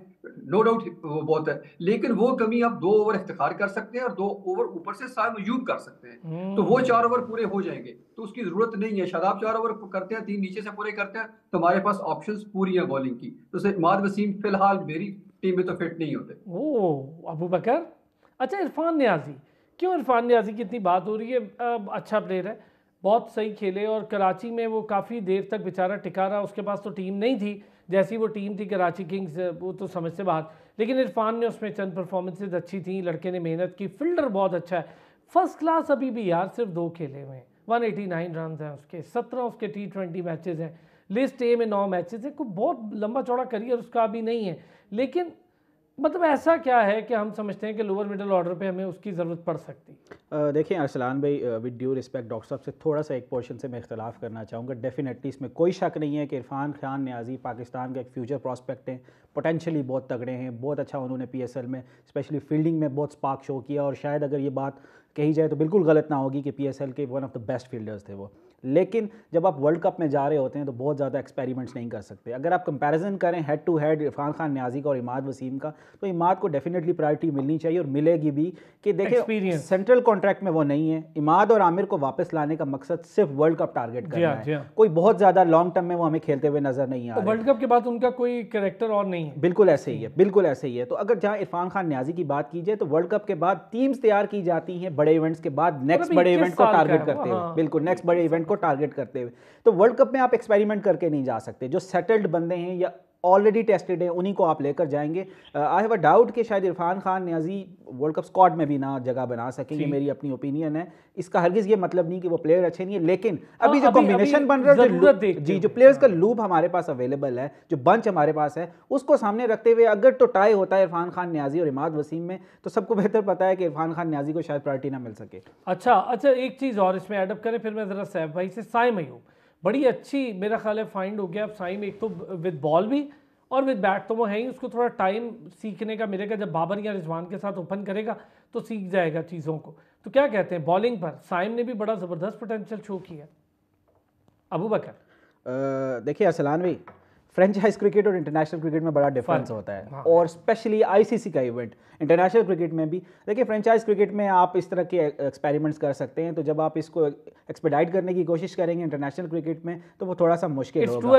नो डाउट वो बहुत है, लेकिन वो कमी आप 2 ओवर इफ्तिखार कर सकते हैं और 2 ओवर ऊपर से साइम अयूब कर सकते हैं, तो वो 4 ओवर पूरे हो जाएंगे, तो उसकी जरूरत नहीं है। शादाब 4 ओवर करते हैं, 3 नीचे से पूरे करते हैं, तो हमारे पास ऑप्शंस पूरी है बॉलिंग की। तो इमाद वसीम फिलहाल मेरी टीम में तो फिट नहीं होते। अबू बकर, अच्छा इरफान नियाजी, क्यों इरफान नियाजी की इतनी बात हो रही है? अच्छा प्लेयर है, बहुत सही खेले और कराची में वो काफ़ी देर तक बेचारा टिका रहा, उसके पास तो टीम नहीं थी, जैसी वो टीम थी कराची किंग्स वो तो समझ से बाहर, लेकिन इरफान ने उसमें चंद परफॉर्मेंसेज अच्छी थी, लड़के ने मेहनत की, फील्डर बहुत अच्छा है, फर्स्ट क्लास अभी भी यार, सिर्फ 2 खेले हुए हैं, 189 रन हैं उसके, 17 उसके T20 मैचेस हैं, लिस्ट ए में 9 मैचेस हैं, कोई बहुत लंबा चौड़ा करियर उसका अभी नहीं है, लेकिन मतलब ऐसा क्या है कि हम समझते हैं कि लोअर मिडिल ऑर्डर पे हमें उसकी ज़रूरत पड़ सकती? देखिए अरसलान भाई, विद ड्यू रिस्पेक्ट डॉक्टर साहब से थोड़ा सा एक पोर्शन से मैं इख्तलाफ करना चाहूँगा। डेफिनेटली इसमें कोई शक नहीं है कि इरफान खान नियाज़ी पाकिस्तान का एक फ्यूचर प्रॉस्पेक्ट हैं, पोटेंशली बहुत तगड़े हैं, बहुत अच्छा उन्होंने PSL में स्पेशली फील्डिंग में बहुत स्पार्क शो किया, और शायद अगर ये बात कही जाए तो बिल्कुल गलत ना होगी कि PSL के one of the best fielders थे वो। लेकिन जब आप वर्ल्ड कप में जा रहे होते हैं तो बहुत ज़्यादा एक्सपेरिमेंट्स नहीं कर सकते। अगर आप कंपैरिजन करें head to head Irfan Khan Niazi का और इमाद वसीम का, तो इमाद को डेफिनेटली प्रायोरिटी मिलनी चाहिए और मिलेगी भी, कि देखिए सेंट्रल कॉन्ट्रैक्ट में वो नहीं है। इमाद और आमिर को वापस लाने का मकसद सिर्फ वर्ल्ड कप टारगेट करना है, कोई बहुत ज़्यादा लॉन्ग टर्म में वो हमें खेलते हुए नजर नहीं आ रहा। वर्ल्ड कप के बाद उनका कोई कैरेक्टर और नहीं है। बिल्कुल ऐसे ही है, बिल्कुल ऐसे ही है। तो अगर जहाँ इरफान खान नियाज़ी की बात की जाए तो वर्ल्ड कप के बाद टीम्स तैयार की जाती हैं बड़े इवेंट्स के बाद, नेक्स्ट बड़े इवेंट को टारगेट करते हुए, बिल्कुल नेक्स्ट बड़े इवेंट को टारगेट करते हुए। तो वर्ल्ड कप में आप एक्सपेरिमेंट करके नहीं जा सकते। जो सेटल्ड बंदे हैं या ऑलरेडी टेस्टेड हैं उन्हीं को आप लेकर जाएंगे। आई हैव अ डाउट कि शायद Irfan Khan Niazi world cup squad में भी ना जगह बना सकेंगे, मेरी अपनी ओपिनियन है। इसका हरगिज़ ये मतलब नहीं कि वो प्लेयर अच्छे नहीं है, लेकिन अभी जो कॉम्बिनेशन बन रहा है, जो प्लेयर्स का लूप हमारे पास अवेलेबल है, जो बंच हमारे पास है, उसको सामने रखते हुए अगर तो टाई होता है इरफान खान नियाज़ी और इमाद वसीम में, तो सबको बेहतर पता है कि इरफान खान नियाज़ी को शायद प्रायोरिटी ना मिल सके। अच्छा, एक चीज़ और इसमें एडअप करें, फिर मैं ज़रा सैफ भाई से, साइम अयूब बड़ी अच्छी मेरा ख्याल है फाइंड हो गया अब साइम, एक तो विद बॉल भी और विद बैट तो वो है ही, उसको थोड़ा टाइम सीखने का मिलेगा, जब बाबर या रिजवान के साथ ओपन करेगा तो सीख जाएगा चीज़ों को। तो क्या कहते हैं बॉलिंग पर साइम ने भी बड़ा ज़बरदस्त पोटेंशियल शो किया। अबू बकर देखिए अरसलान भाई, फ्रेंचाइज क्रिकेट और इंटरनेशनल क्रिकेट में बड़ा डिफरेंस होता है, और स्पेशली ICC का इवेंट इंटरनेशनल क्रिकेट में भी। देखिए फ्रेंचाइज क्रिकेट में आप इस तरह के एक्सपेरिमेंट्स कर सकते हैं, तो जब आप इसको एक्सपेडाइट करने की कोशिश करेंगे इंटरनेशनल क्रिकेट में तो वो थोड़ा सा मुश्किल होगा।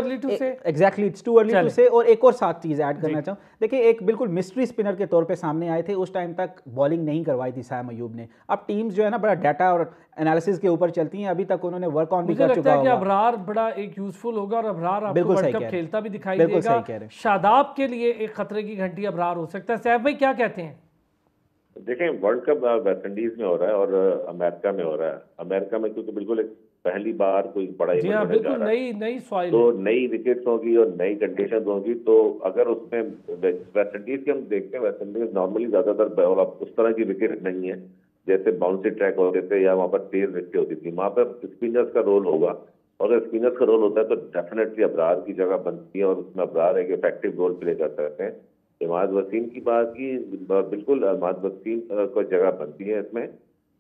Exactly, it's too early to say. और एक और साथ चीज़ ऐड करना चाहूँ, देखिए एक बिल्कुल मिस्ट्री स्पिनर के तौर पे सामने आए थे, उस टाइम तक बॉलिंग नहीं करवाई थी साइम अयूब ने। अब टीम्स जो है ना बड़ा डाटा और एनालिसिस के ऊपर चलती हैं, अभी तक उन्होंने वर्क ऑन भी कर चुका होगा। अबरार बड़ा एक यूजफुल होगा और अबरार आपको वर्ल्ड कप खेलता भी दिखाई देगा। शादाब के लिए एक खतरे की घंटी अबरार हो सकता है। सैफ भाई क्या कहते हैं? देखें वर्ल्ड कप वेस्ट इंडीज में हो रहा है और अमेरिका में हो रहा है। अमेरिका में क्योंकि बिल्कुल एक पहली बार कोई बड़ा इवेंट होने जा रहा है, नई सॉइल, तो नई विकेट्स होगी और नई कंडीशन होगी। तो अगर उसमें वेस्ट इंडीज की हम देखते हैं, वेस्ट इंडीज नॉर्मली ज्यादातर उस तरह की विकेट नहीं है जैसे बाउंसी ट्रैक होते थे या वहाँ पर तेज विकेट होती थी। वहाँ पर स्पिनर्स का रोल होगा, और अगर स्पिनर्स का रोल होता है तो डेफिनेटली अबरार की जगह बनती है और उसमें अबरार एक इफेक्टिव रोल प्ले कर सकते हैं। इमाद वसीम की बात की, बिल्कुल इमाद वसीम को जगह बनती है इसमें।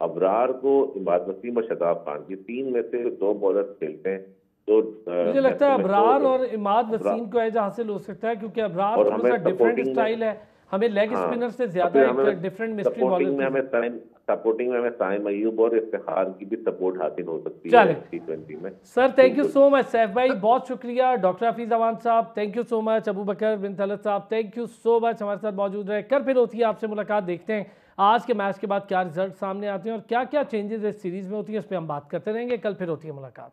अबरार को इमाद वसीम और शताब खान, ये 3 में से 2 बॉलर्स खेलते हैं। तो मुझे लगता है अबरार और इमाद वसीम को एज हासिल हो सकता है, क्योंकि अबरार थोड़ा सा डिफरेंट स्टाइल है, हमें लेग स्पिनर से ज्यादा एक डिफरेंट मिस्ट्री बॉलर। सपोर्टिंग में हमें साइम अयूब और इफ्तिखार की भी सपोर्ट हासिल हो सकती है T20 में। Sir thank you so much. Saif भाई बहुत शुक्रिया। डॉक्टर हफीज अवान साहब thank you so much. Abu Bakar bin Talat साहब थैंक यू सो मच हमारे साथ मौजूद रहे। कल फिर होती है आपसे मुलाकात, देखते हैं आज के मैच के बाद क्या रिजल्ट सामने आते हैं और क्या क्या चेंजेस इस सीरीज में होती है, इस पर हम बात करते रहेंगे। कल फिर होती है मुलाकात।